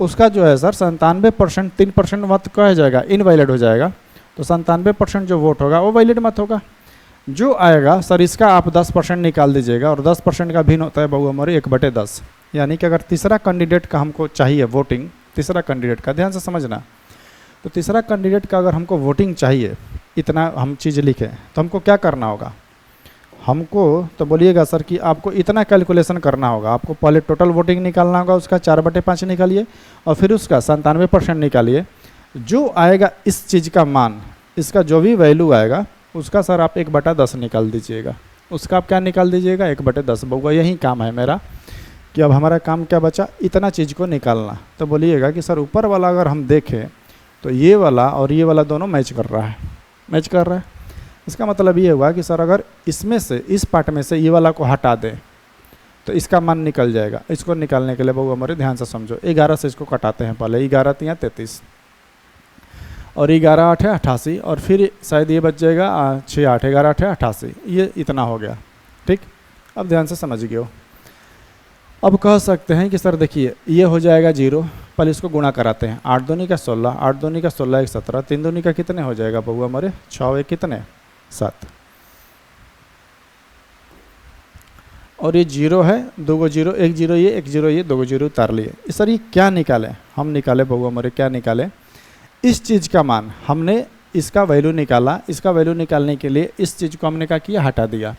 उसका जो है सर 97%, 3% मत कहा जाएगा, इनवैलिड हो जाएगा। तो 97% जो वोट होगा वो वैलिड मत होगा। जो आएगा सर इसका आप 10% निकाल दीजिएगा, और 10% का भिन्न होता है बहू हमारे 1/10। यानी कि अगर तीसरा कैंडिडेट का हमको चाहिए वोटिंग, तीसरा कैंडिडेट का ध्यान से समझना, तो तीसरा कैंडिडेट का अगर हमको वोटिंग चाहिए, इतना हम चीज़ लिखें, तो हमको क्या करना होगा। हमको तो बोलिएगा सर कि आपको इतना कैलकुलेशन करना होगा। आपको पहले टोटल वोटिंग निकालना होगा, उसका 4/5 निकालिए, और फिर उसका 97% निकालिए। जो आएगा इस चीज़ का मान, इसका जो भी वैल्यू आएगा, उसका सर आप 1/10 निकाल दीजिएगा। उसका आप क्या निकाल दीजिएगा, 1/10। बउआ यही काम है मेरा, कि अब हमारा काम क्या बचा, इतना चीज़ को निकालना। तो बोलिएगा कि सर ऊपर वाला अगर हम देखें तो ये वाला और ये वाला दोनों मैच कर रहा है, मैच कर रहा है। इसका मतलब ये हुआ कि सर अगर इसमें से, इस पार्ट में से ये वाला को हटा दें तो इसका मान निकल जाएगा। इसको निकालने के लिए बउआ हमारे ध्यान से समझो, 11 से इसको कटाते हैं पहले, 11 तिया 33 और 11 8 88 और फिर शायद ये बच जाएगा 6 8 11 8 88, ये इतना हो गया। ठीक, अब ध्यान से समझ गए हो। अब कह सकते हैं कि सर देखिए ये हो जाएगा 0, पहले इसको गुणा कराते हैं, 8 दूनी का 16, 8 दूनी का 16 1 17, 3 दूनी का कितने हो जाएगा बउआ हमारे 6 1 कितने 7, और ये 0 है, 2 गो 0, 1 0 ये 1 0 ये, 2 गो 0 उतार लिए। सर ये क्या निकाले, हम निकाले बउआ हमारे, क्या निकाले, इस चीज़ का मान, हमने इसका वैल्यू निकाला। इसका वैल्यू निकालने के लिए इस चीज़ को हमने क्या किया, हटा दिया।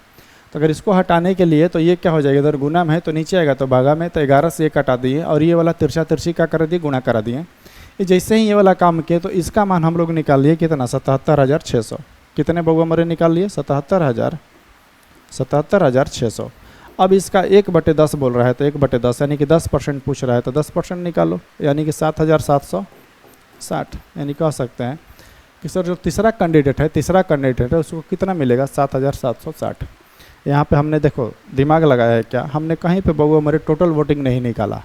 तो अगर इसको हटाने के लिए तो ये क्या हो जाएगा, इधर गुना में है तो नीचे आएगा तो भागा में, तो 11 से 1 हटा दिए और ये वाला तिरछा तिरछी का कर दिए, गुणा करा दिए। ये जैसे ही ये वाला काम किए तो इसका मान हम लोग निकाल लिए कितना, 77,600। कितने बउआ हमारे निकाल लिए, 77,600। अब इसका 1/10 बोल रहा है तो 1/10 यानी कि 10% पूछ रहा है तो 10% निकालो, यानी कि 7,760। यानी कह सकते हैं कि सर जो तीसरा कैंडिडेट है उसको कितना मिलेगा, 7,760। यहाँ पे हमने देखो दिमाग लगाया है क्या, हमने कहीं पे बउआ हमारे टोटल वोटिंग नहीं निकाला,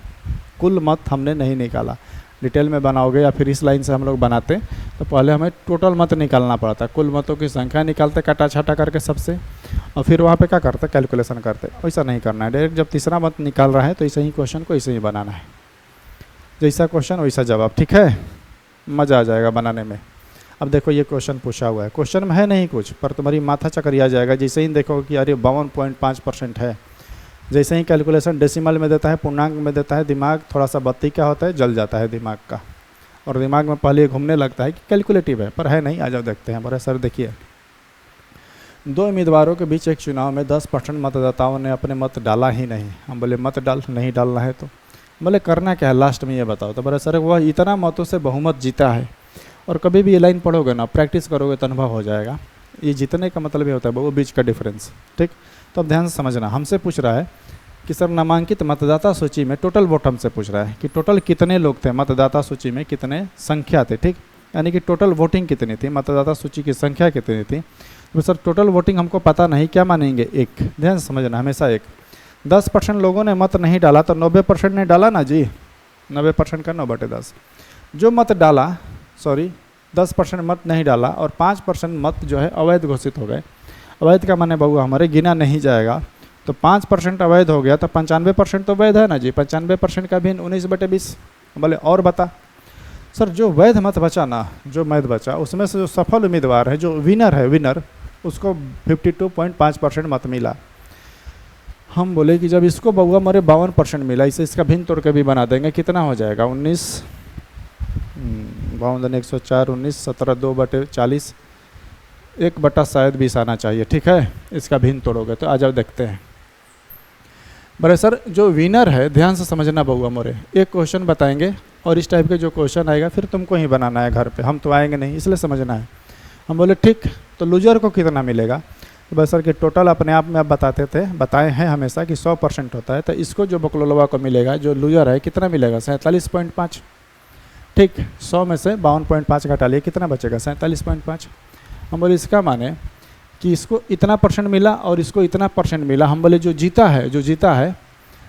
कुल मत हमने नहीं निकाला। डिटेल में बनाओगे या फिर इस लाइन से हम लोग बनाते तो पहले हमें टोटल मत निकालना पड़ता, कुल मतों की संख्या निकालते काटा छाटा करके सबसे, और फिर वहाँ पे क्या करते, कैलकुलेशन करते। वैसा नहीं करना है, डायरेक्ट जब तीसरा मत निकाल रहा है तो ऐसे ही क्वेश्चन को ऐसे ही बनाना है, जैसा क्वेश्चन वैसा जवाब। ठीक है, मज़ा आ जाएगा बनाने में। अब देखो ये क्वेश्चन पूछा हुआ है, क्वेश्चन में है नहीं कुछ, पर तुम्हारी माथा चकरिया जाएगा जैसे ही देखो कि अरे 52.5% है। जैसे ही कैलकुलेशन डेसिमल में देता है, पूर्णांक में देता है, दिमाग थोड़ा सा बत्ती क्या होता है, जल जाता है दिमाग का, और दिमाग में पहले घूमने लगता है कि कैलकुलेटिव है, पर है नहीं। आ जाओ देखते हैं। बड़े सर देखिए, 2 उम्मीदवारों के बीच एक चुनाव में 10% मतदाताओं ने अपने मत डाला ही नहीं। हम बोले मत नहीं डालना है तो बोले करना क्या है लास्ट में ये बताओ। तो बड़े सर वह इतना मतों से बहुमत जीता है, और कभी भी ये लाइन पढ़ोगे ना, प्रैक्टिस करोगे तो अनुभव हो जाएगा। ये जीतने का मतलब ये होता है वो बीच का डिफरेंस। ठीक, तो अब ध्यान से समझना, हमसे पूछ रहा है कि सर नामांकित मतदाता सूची में टोटल वोट हमसे पूछ रहा है कि टोटल कितने लोग थे मतदाता सूची में, कितने संख्या थे। ठीक, यानी कि टोटल वोटिंग कितनी थी, मतदाता सूची की संख्या कितनी थी। तो सर टोटल वोटिंग हमको पता नहीं, क्या मानेंगे 1। ध्यान से समझना, हमेशा 1। 10% लोगों ने मत नहीं डाला तो 90% ने डाला ना जी, 90% का 9/10। जो मत डाला, सॉरी 10% मत नहीं डाला और 5% मत जो है अवैध घोषित हो गए। अवैध का माने बउआ हमारे गिना नहीं जाएगा, तो 5% अवैध हो गया तो 95% तो वैध है ना जी। 95% का भिन्न 19/20। बोले और बता। सर जो वैध मत बचा ना, जो वैध बचा उसमें से जो सफल उम्मीदवार है, जो विनर है, विनर उसको 52.5% मत मिला। हम बोले कि जब इसको बउआ हमारे 52% मिला, इसे इसका भिन्न तोड़ के भी बना देंगे, कितना हो जाएगा 19 52 104 19 17 2/40 1 शायद 20 आना चाहिए। ठीक है, इसका भिन्न तोड़ोगे तो आ जाओ देखते हैं। बड़े सर जो विनर है, ध्यान से समझना बउआ मोरे, एक क्वेश्चन बताएंगे और इस टाइप के जो क्वेश्चन आएगा फिर तुमको ही बनाना है घर पे, हम तो आएंगे नहीं, इसलिए समझना है। हम बोले ठीक, तो लूजर को कितना मिलेगा। तो बस सर कि टोटल अपने आप में आप बताए हैं हमेशा कि 100% होता है, तो इसको जो बकलोलवा को मिलेगा, जो लूजर है, कितना मिलेगा 47.5। ठीक, 100 में से 52.5 घटा लिए, कितना बचेगा 47.5। हम बोले इसका माने कि इसको इतना % मिला और इसको इतना % मिला। हम बोले जो जीता है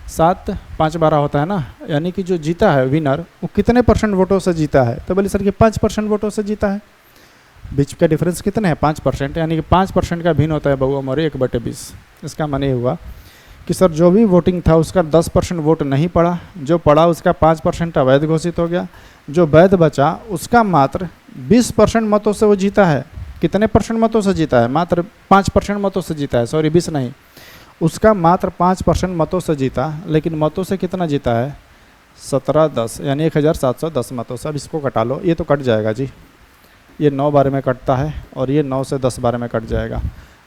7 5 12 होता है ना, यानी कि जो जीता है विनर वो कितने % वोटों से जीता है। तो बोले सर कि 5% वोटों से जीता है। बीच का डिफरेंस कितना है 5%, यानी कि 5% का भिन्न होता है बउआ मोरे 1/20। इसका माने ये हुआ कि सर जो भी वोटिंग था उसका 10% वोट नहीं पड़ा, जो पड़ा उसका 5% अवैध घोषित हो गया, जो वैध बचा उसका मात्र 20% मतों से वो जीता है। कितने % मतों से जीता है, मात्र 5% मतों से जीता है, सॉरी 20 नहीं, उसका मात्र 5% मतों से जीता। लेकिन मतों से कितना जीता है 1710, यानी 1710 मतों से। अब इसको कटा लो, ये तो कट जाएगा जी, ये 9 बार में कटता है और ये 9 से 10 बार में कट जाएगा।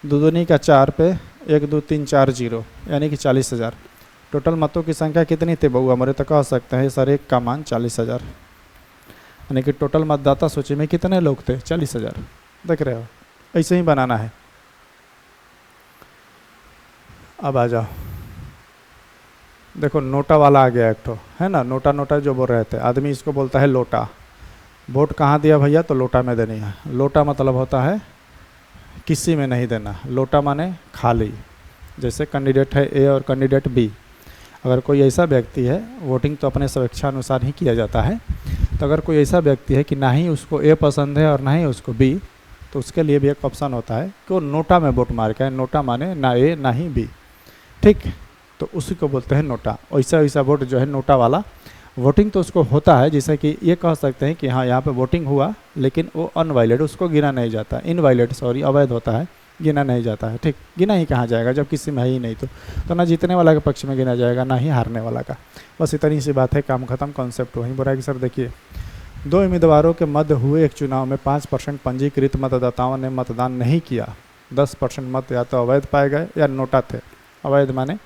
2 दूनी का 4 पे 1 2 3 4 0, यानी कि 40,000। टोटल मतों की संख्या कितनी थी बउआ हमारे, तो कह सकते हैं सर एक का मान 40,000, यानी कि टोटल मतदाता सूची में कितने लोग थे 40,000। देख रहे हो, ऐसे ही बनाना है। अब आ जाओ, देखो नोटा वाला आ गया एक ठो, है ना, नोटा जो बोल रहे थे आदमी, इसको बोलता है लोटा। वोट कहाँ दिया भैया, तो लोटा में देनी है। लोटा मतलब होता है किसी में नहीं देना। लोटा माने खाली, जैसे कैंडिडेट है ए और कैंडिडेट बी, अगर कोई ऐसा व्यक्ति है, वोटिंग तो अपने स्वेच्छानुसार ही किया जाता है, तो अगर कोई ऐसा व्यक्ति है कि ना ही उसको ए पसंद है और ना ही उसको बी, तो उसके लिए भी एक ऑप्शन होता है कि वो नोटा में वोट मार के, नोटा माने ना ए ना ही बी, ठीक, तो उसी को बोलते हैं नोटा। वैसा वैसा वोट जो है नोटा वाला वोटिंग तो उसको होता है, जैसे कि ये कह सकते हैं कि हाँ यहाँ पे वोटिंग हुआ, लेकिन वो अनवाइलेड, उसको गिना नहीं जाता, इनवाइलेड सॉरी अवैध होता है, गिना नहीं जाता है, ठीक। गिना ही कहाँ जाएगा जब किसी में है ही नहीं, तो ना जीतने वाला के पक्ष में गिना जाएगा ना ही हारने वाला का। बस इतनी सी बात है, काम खत्म, कॉन्सेप्ट वहीं बोला कि सर देखिए, 2 उम्मीदवारों के मध्य हुए एक चुनाव में 5% पंजीकृत मतदाताओं ने मतदान नहीं किया, 10% मत या तो अवैध पाए गए या नोटा थे। अवैध माने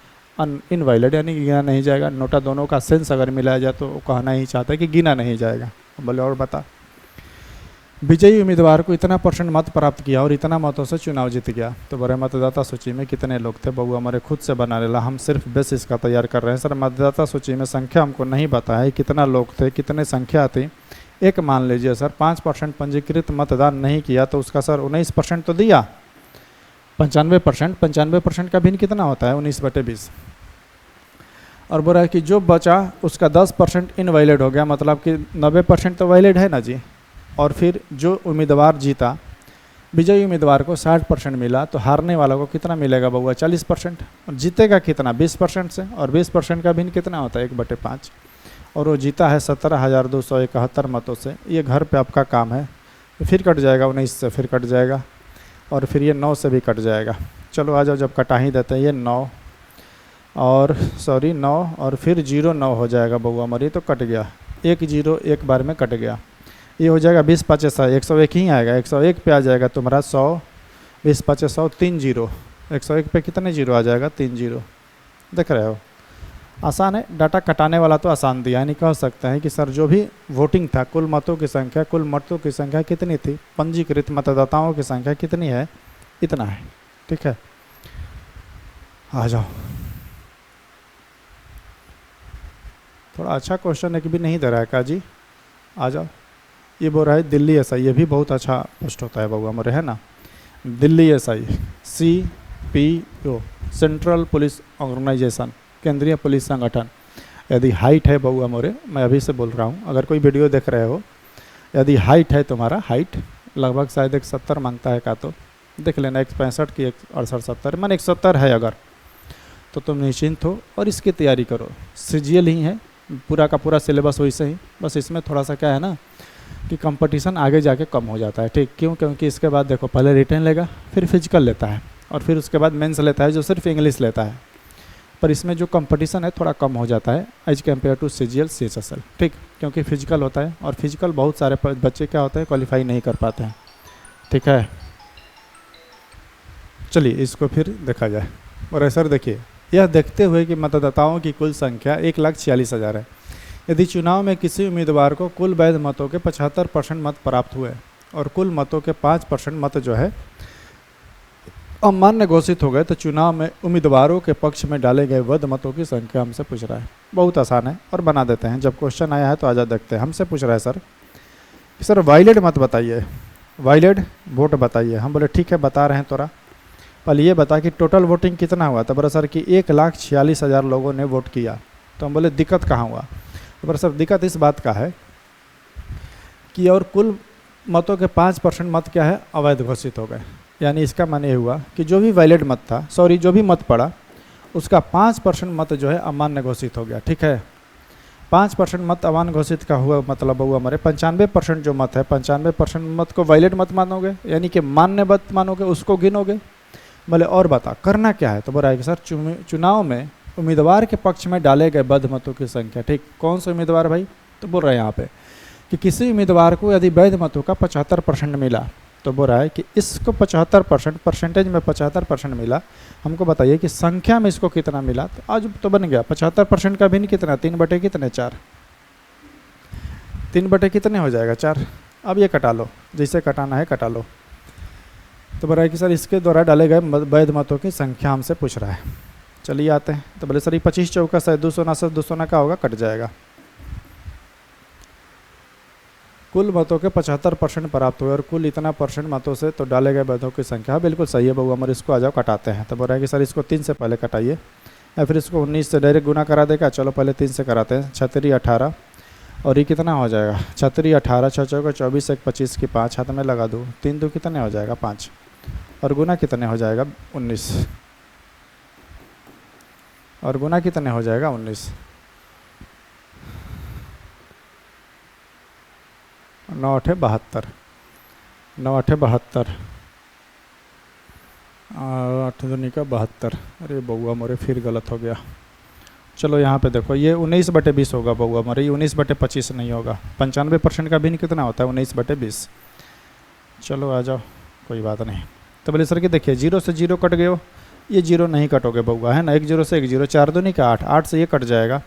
इनवाइलेड, यानी कि गिना नहीं जाएगा। नोटा दोनों का सेंस अगर मिलाया जाए तो वो कहना ही चाहता है कि गिना नहीं जाएगा। बोले और बता, विजयी उम्मीदवार को इतना % मत प्राप्त किया और इतना मतों से चुनाव जीत गया, तो बड़े मतदाता सूची में कितने लोग थे? बबू हमारे खुद से बना लेला, हम सिर्फ बेस इसका तैयार कर रहे हैं। सर मतदाता सूची में संख्या हमको नहीं पता है, कितना लोग थे, कितने संख्या थी। एक मान लीजिए सर 5% पंजीकृत मतदान नहीं किया, तो उसका सर 19% तो दिया, 95% का भिन्न कितना होता है? 19/20। और बोल रहा है कि जो बचा उसका 10% इनवैलिड हो गया, मतलब कि 90% तो वैलिड है ना जी। और फिर जो उम्मीदवार जीता, विजयी उम्मीदवार को 60% मिला, तो हारने वाला को कितना मिलेगा बउआ? 40%। और जीतेगा कितना? 20% से, और 20% का भिन्न कितना होता है? 1/5। और वो जीता है 17,271 मतों से। ये घर पे आपका काम है, फिर कट जाएगा 19 से, फिर कट जाएगा, और फिर ये 9 से भी कट जाएगा। चलो आ जाओ, जब कटा ही देते हैं, ये 9 और 9 और फिर 0 हो जाएगा बउआ मरी, तो कट गया 1 0 एक बार में कट गया। ये हो जाएगा 20 5 100, 101 ही आएगा, 101 पे आ जाएगा तुम्हारा 100, 20 5 100, 3 0, 101 पे कितने 0 आ जाएगा? 3 0। देख रहे हो, आसान है। डाटा कटाने वाला तो आसान दिया, यानी कह सकते हैं कि सर जो भी वोटिंग था, कुल मतों की संख्या, कुल मतों की संख्या कितनी थी, पंजीकृत मतदाताओं की संख्या कितनी है, इतना है, ठीक है। आ जाओ, थोड़ा अच्छा क्वेश्चन एक भी नहीं दे रहा है का जी, आ जाओ। ये बोल रहा है दिल्ली एसआई, ये भी बहुत अच्छा पोस्ट होता है बउआ मोरे, है ना। Delhi SI, CPO, central police organisation, केंद्रीय पुलिस संगठन। यदि हाइट है बउआ मोरे, मैं अभी से बोल रहा हूँ, अगर कोई वीडियो देख रहे हो, यदि हाइट है तुम्हारा, हाइट लगभग शायद 170 मांगता है का, तो देख लेना 165 की 168 70 मान 170 है अगर, तो तुम निश्चिंत हो और इसकी तैयारी करो। CGL ही है, पूरा का पूरा सिलेबस वैसे ही, बस इसमें थोड़ा सा क्या है ना कि कंपटीशन आगे जाके कम हो जाता है, ठीक। क्यों? क्योंकि इसके बाद देखो, पहले रिटन लेगा, फिर फिजिकल लेता है, और फिर उसके बाद मेंस लेता है जो सिर्फ इंग्लिश लेता है। पर इसमें जो कंपटीशन है थोड़ा कम हो जाता है as compare to CGL CHSL, ठीक, क्योंकि फिजिकल होता है, और फिजिकल बहुत सारे बच्चे क्या होते हैं क्वालिफाई नहीं कर पाते हैं, ठीक है। चलिए इसको फिर देखा जाए। और सर देखिए, यह देखते हुए कि मतदाताओं की कुल संख्या 1,46,000 है, यदि चुनाव में किसी उम्मीदवार को कुल वैध मतों के 75% मत प्राप्त हुए और कुल मतों के 5% मत जो है अमान्य घोषित हो गए, तो चुनाव में उम्मीदवारों के पक्ष में डाले गए वैध मतों की संख्या हमसे पूछ रहा है। बहुत आसान है और बना देते हैं, जब क्वेश्चन आया है तो आजा देखते हैं। हमसे पूछ रहा है सर वायलेट मत बताइए, वायलेट वोट बताइए। हम बोले ठीक है बता रहे हैं तोरा, पहले ये बता कि टोटल वोटिंग कितना हुआ। तो बोला सर कि 1,46,000 लोगों ने वोट किया। तो हम बोले दिक्कत कहाँ हुआ? तो बोला सर दिक्कत इस बात का है कि और कुल मतों के 5% मत क्या है, अवैध घोषित हो गए। यानी इसका माने हुआ कि जो भी वैलिड मत था, सॉरी जो भी मत पड़ा, उसका 5% मत जो है अमान्य घोषित हो गया, ठीक है। 5% मत अमान्य घोषित का हुआ मतलब हुआ हमारे 95% जो मत है, 95% मत को वैलिड मत मानोगे, यानी कि मान्य मत मानोगे, उसको गिनोगे। बोले और बता करना क्या है? तो बोला कि सर चुनाव में उम्मीदवार के पक्ष में डाले गए वैध मतों की संख्या, ठीक। कौन से उम्मीदवार भाई? तो बोल रहे हैं यहाँ पे कि किसी उम्मीदवार को यदि वैध मतों का 75% मिला, तो बोल रहा है कि इसको 75% परसेंटेज में 75% मिला, हमको बताइए कि संख्या में इसको कितना मिला। तो आज तो बन गया 75% का भिन्न कितना, 3 कितने 4, 3 कितने हो जाएगा 4। अब ये कटा लो, जैसे कटाना है कटा लो। तो बोल रहा है कि सर इसके द्वारा डाले गए वैध मतों की संख्या हमसे पूछ रहा है। चलिए आते हैं। तो बोले सर ये 25 चौका 200 ना का होगा, कट जाएगा। कुल मतों के 75% प्राप्त हुए और कुल इतना परसेंट मतों से तो डाले गए मतों की संख्या बिल्कुल सही है बउआ हमारे। इसको आ जाओ कटाते हैं। तो बोल रहा है कि सर इसको 3 से पहले कटाइए या फिर इसको 19 से डायरेक्ट गुना करा देगा। चलो पहले 3 से कराते हैं। 36 18 और ये कितना हो जाएगा 36 18 6 चौका 24 1 25 की 5 हाथ में लगा दूँ 3 2 कितने हो जाएगा 5 और गुना कितने हो जाएगा 19 और गुना कितने हो जाएगा 19 9 8 72 9 8 72 8 दूनी का 72। अरे बउआ मोरे फिर गलत हो गया। चलो यहाँ पे देखो ये 19/20 होगा बउआ मोरे। ये 19/25 नहीं होगा। 95% का भिन्न कितना होता है 19/20। चलो आ जाओ कोई बात नहीं। तो बोले सर कि देखिए 0 से 0 कट गए हो। ये 0 नहीं कटोगे बउआ है ना। 1 0 से 1 0 4 दूनी का 8 8 से ये कट जाएगा।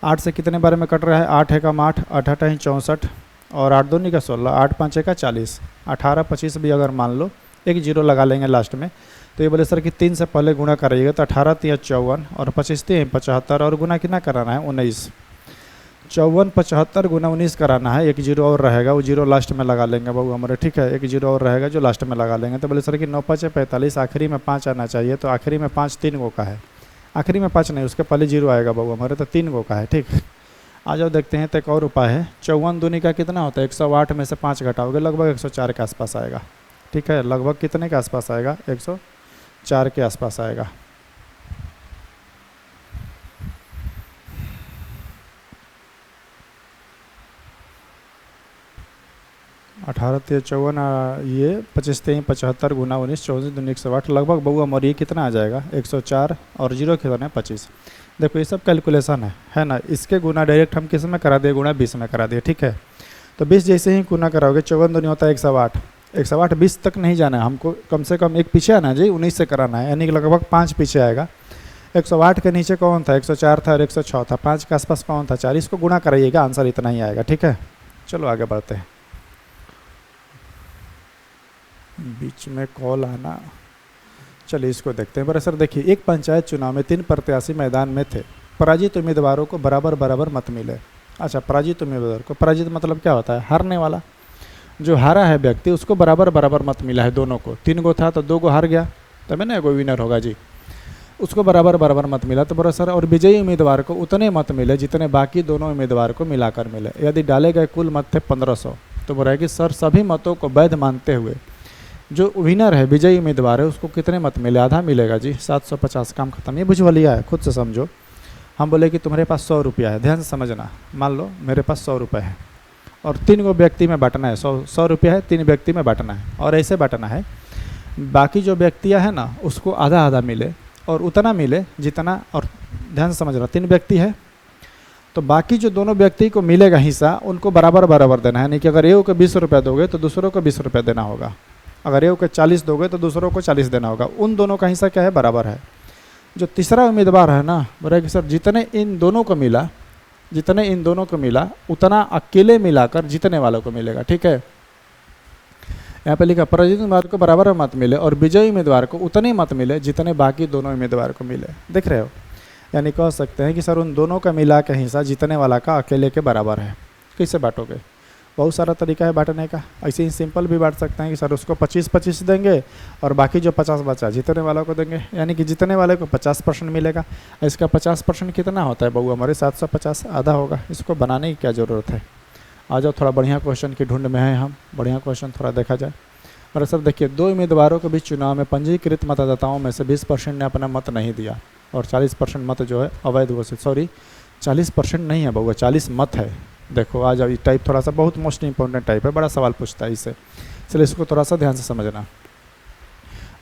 8 से कितने बारे में कट रहा है 8 है कम 8 8 8 64 और 8 दूनी का 16 8 5 का 40 18 25 भी अगर मान लो 1 0 लगा लेंगे लास्ट में। तो ये बोले सर कि 3 से पहले गुणा करिएगा तो 18 3 54 और 25 3 75 और गुना कितना कराना है 19। 54 75 गुना 19 कराना है। 1 0 और रहेगा वो 0 लास्ट में लगा लेंगे बहू हमारे। ठीक है 1 0 और रहेगा जो लास्ट में लगा लेंगे। तो बोले सर कि 9 5 45 आखिरी में 5 आना चाहिए। तो आखिरी में 5 3 गो का है। आखिरी में 5 नहीं उसके पहले 0 आएगा बहू हमारे। तो 3 गो का है। ठीक आ जाओ देखते हैं। तो एक और उपाय है 54 दूनी का कितना होता है 108 में से 5 घटाओगे लगभग 104 के आसपास आएगा। ठीक है लगभग कितने के आसपास आएगा 104 के आसपास आएगा। अठारह 3 54 ये 25 3 75 गुना 19 24 दूनी 108 लगभग बउआ और ये कितना आ जाएगा 104 और 0 कितना है 25। देखो ये सब कैलकुलेशन है ना। इसके गुना डायरेक्ट हम किस में करा दिए गुना 20 में करा दिए। ठीक है तो 20 जैसे ही गुना कराओगे 54 दूनी होता है 108 108 20 तक नहीं जाना है हमको। कम से कम एक पीछे आना जी 19 से कराना है यानी कि लगभग 5 पीछे आएगा। 108 के नीचे कौन था 104 था और 106 था। 5 के आसपास कौन था 4। इसको गुणा कराइएगा आंसर इतना ही आएगा। ठीक है चलो आगे बढ़ते हैं। बीच में कॉल आना चलिए इसको देखते हैं। बड़े सर देखिए एक पंचायत चुनाव में 3 प्रत्याशी मैदान में थे। पराजित उम्मीदवारों को बराबर बराबर मत मिले। अच्छा पराजित उम्मीदवार को पराजित मतलब क्या होता है हारने वाला। जो हारा है व्यक्ति उसको बराबर बराबर मत मिला है दोनों को। 3 गो था तो 2 गो हार गया तब ना कोई विनर होगा जी। उसको बराबर बराबर मत मिला। तो बड़ा सर और विजयी उम्मीदवार को उतने मत मिले जितने बाकी दोनों उम्मीदवार को मिलाकर मिले। यदि डाले गए कुल मत थे 1500। तो बोला है कि सर सभी मतों को वैध मानते हुए जो विनर है विजयी उम्मीदवार है उसको कितने मत मिले। आधा मिलेगा जी 750। काम खत्म। ये बुझवा लिया है खुद से समझो। हम बोले कि तुम्हारे पास 100 रुपया है। ध्यान से समझना। मान लो मेरे पास 100 रुपये है और 3 गो व्यक्ति में बांटना है। 100 रुपया है 3 व्यक्ति में बांटना है और ऐसे बांटना है बाकी जो व्यक्तियाँ हैं ना उसको आधा आधा मिले और उतना मिले जितना। और ध्यान से समझना 3 व्यक्ति है तो बाकी जो दोनों व्यक्ति को मिलेगा हिस्सा उनको बराबर बराबर देना है। यानी कि अगर एक को 20 रुपया दोगे तो दूसरों को 20 रुपया देना होगा। अगर एक को 40 दोगे तो दूसरों को 40 देना होगा। उन दोनों का हिस्सा क्या है बराबर है। जो तीसरा उम्मीदवार है ना बोला कि सर जितने इन दोनों को मिला उतना अकेले मिलाकर जीतने वालों को मिलेगा। ठीक है यहाँ पे लिखा पराजित उम्मीदवार को बराबर मत मिले और विजयी उम्मीदवार को उतने मत मिले जितने बाकी दोनों उम्मीदवार को मिले। देख रहे हो यानी कह सकते हैं कि सर उन दोनों का मिला के हिस्सा जीतने वाला का अकेले के बराबर है। कैसे बांटोगे बहुत सारा तरीका है बांटने का। ऐसे ही सिंपल भी बांट सकते हैं कि सर उसको 25-25 देंगे और बाकी जो 50 बचा जीतने वालों को देंगे। यानी कि जीतने वाले को 50% मिलेगा। इसका 50% कितना होता है बउआ हमारे 750 आधा होगा। इसको बनाने की क्या ज़रूरत है। आ जाओ थोड़ा बढ़िया क्वेश्चन की ढूंढ में है हम। बढ़िया क्वेश्चन थोड़ा देखा जाए। और सर देखिए 2 उम्मीदवारों के बीच चुनाव में पंजीकृत मतदाताओं में से 20% ने अपना मत नहीं दिया और 40% मत जो है अवैध घोषित। सॉरी 40% नहीं है बउआ 40 मत है। देखो आ जाओ ये टाइप थोड़ा सा बहुत मोस्ट इंपॉर्टेंट टाइप है। बड़ा सवाल पूछता है इससे। चलिए इसको थोड़ा सा ध्यान से समझना।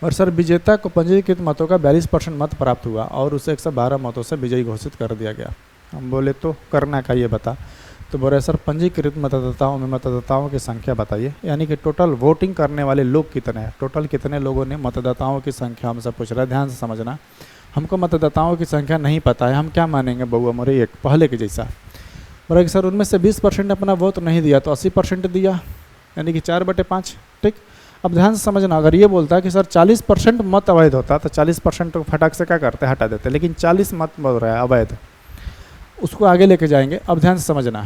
और सर विजेता को पंजीकृत मतों का 42% मत प्राप्त हुआ और उसे 112 मतों से विजयी घोषित कर दिया गया। हम बोले तो करना का ये बता। तो बोले सर पंजीकृत मतदाताओं में मतदाताओं की संख्या बताइए। यानी कि टोटल वोटिंग करने वाले लोग कितने हैं। टोटल कितने लोगों ने मतदाताओं की संख्या हमसे पूछ रहा है। ध्यान से समझना। हमको मतदाताओं की संख्या नहीं पता है। हम क्या मानेंगे बउआ मोरे एक पहले के जैसा। बोला कि सर उनमें से 20% अपना वोट नहीं दिया तो 80% दिया यानी कि 4/5। ठीक अब ध्यान से समझना। अगर ये बोलता है कि सर 40% मत अवैध होता तो 40% को फटाक से क्या करते हटा देते। लेकिन 40 मत बोल रहा है अवैध। उसको आगे लेके जाएंगे। अब ध्यान से समझना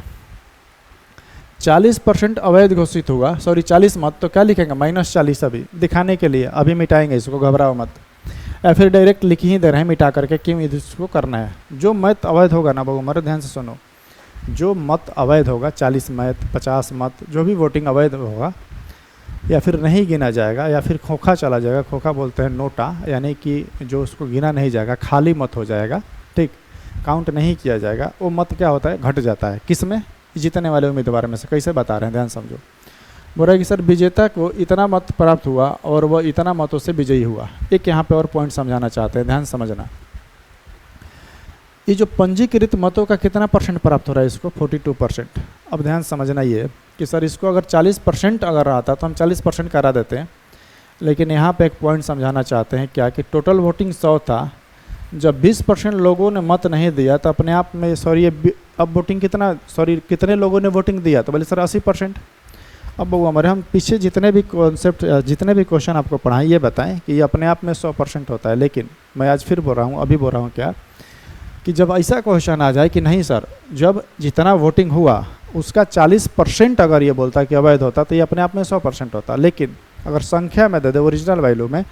40% अवैध घोषित हुआ, सॉरी 40 मत, तो क्या लिखेंगे -40 अभी दिखाने के लिए, अभी मिटाएंगे इसको, घबराओ मत। या फिर डायरेक्ट लिख ही दे रहे हैं मिटा करके, क्यों इसको करना है। जो मत अवैध होगा ना बहु हमारे ध्यान से सुनो, जो मत अवैध होगा 40 मत 50 मत जो भी वोटिंग अवैध होगा या फिर नहीं गिना जाएगा या फिर खोखा चला जाएगा, खोखा बोलते हैं नोटा, यानी कि जो उसको गिना नहीं जाएगा, खाली मत हो जाएगा, ठीक, काउंट नहीं किया जाएगा, वो मत क्या होता है घट जाता है। किस में? जीतने वाले उम्मीदवार में से। कैसे बता रहे हैं, ध्यान समझो। बोल रहा है कि सर विजेता को इतना मत प्राप्त हुआ और वह इतना मतों से विजयी हुआ। एक यहाँ पे और पॉइंट समझाना चाहते हैं, ध्यान समझना। ये जो पंजीकृत मतों का कितना % प्राप्त हो रहा है इसको, 42%। अब ध्यान समझना ये कि सर इसको अगर 40% अगर आता तो हम 40% करा देते हैं, लेकिन यहाँ पे एक पॉइंट समझाना चाहते हैं क्या कि टोटल वोटिंग 100 था, जब 20% लोगों ने मत नहीं दिया तो अपने आप में सॉरी अब वोटिंग कितना, सॉरी कितने लोगों ने वोटिंग दिया, तो बोले सर 80%। अब वो हमारे हम पीछे जितने भी कॉन्सेप्ट जितने भी क्वेश्चन आपको पढ़ाएं ये बताएं कि ये अपने आप में 100% होता है, लेकिन मैं आज फिर बोल रहा हूँ, अभी बोल रहा हूँ क्या कि जब ऐसा क्वेश्चन आ जाए कि नहीं सर जब जितना वोटिंग हुआ उसका 40% अगर ये बोलता कि अवैध होता तो ये अपने आप में 100% होता, लेकिन अगर संख्या में दे दे ओरिजिनल वैल्यू में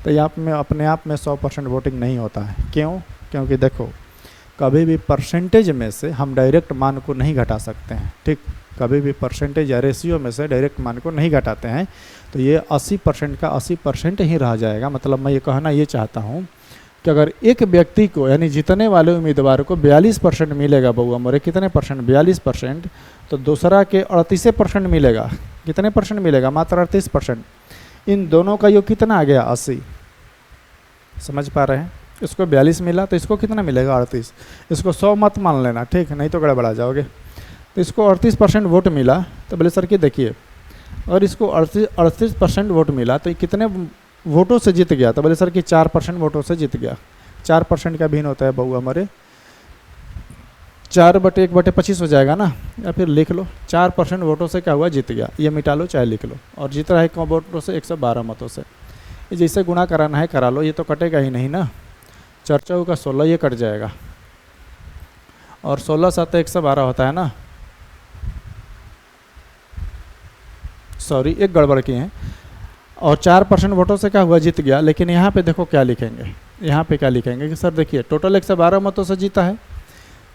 तो यहाँ में अपने आप में 100% वोटिंग नहीं होता है। क्यों? क्योंकि देखो कभी भी परसेंटेज में से हम डायरेक्ट मान को नहीं घटा सकते हैं, ठीक, कभी भी परसेंटेज या रेशियो में से डायरेक्ट मान को नहीं घटाते हैं, तो ये 80% का 80% ही रह जाएगा। मतलब मैं ये कहना ये चाहता हूँ कि अगर एक व्यक्ति को यानी जीतने वाले उम्मीदवार को 42% मिलेगा बउआ मोरे, कितने परसेंट, 42%, तो दूसरा के 38% मिलेगा। कितने परसेंट मिलेगा? मात्र 38%। इन दोनों का योग कितना आ गया? 80। समझ पा रहे हैं? इसको 42 मिला तो इसको कितना मिलेगा? 38। इसको 100 मत मान लेना, ठीक, नहीं तो गड़बड़ा जाओगे। तो इसको 38% वोट मिला, तो बोले सर कि देखिए और इसको 38% वोट मिला तो ये कितने वोटों से जीत गया? तो बोले सर कि 4% वोटों से जीत गया। 4% का भिन्न होता है बउआ हमारे 4/1/25 हो जाएगा ना, या फिर लिख लो 4% वोटों से क्या हुआ? जीत गया। ये मिटा लो चाहे लिख लो। और जीत रहा है कौन वोटों से? 112 मतों से। ये जैसे गुणा कराना है करा लो, ये तो कटेगा ही नहीं ना। 4 का 16 ये कट जाएगा और 16 7 112 होता है ना, सॉरी एक गड़बड़ की है। और 4% वोटों से क्या हुआ? जीत गया। लेकिन यहाँ पे देखो क्या लिखेंगे, यहाँ पे क्या लिखेंगे कि सर देखिए टोटल 112 मतों से जीता है,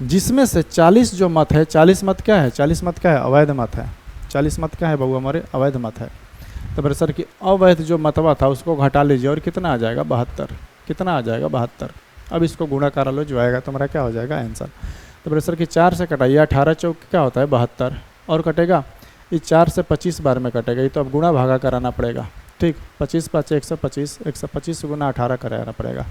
जिसमें से 40 जो मत है, 40 मत क्या है? 40 मत क्या है? अवैध मत है। 40 मत क्या है बउआ हमारे? अवैध मत है। तो मेरे सर कि अवैध जो मतवा था उसको घटा लीजिए और कितना आ जाएगा? 72। कितना आ जाएगा? 72। अब इसको गुणा करा लो, जो आएगा तुम्हारा क्या हो जाएगा? आंसर। तो मेरे सर कि 4 से कटाइए, 18 चौक क्या होता है? 72। और कटेगा ये 4 से 25 बार में कटेगा, ये तो अब गुणा भागा कराना पड़ेगा, ठीक। 25 5 125, 125 गुना 18 कराना पड़ेगा।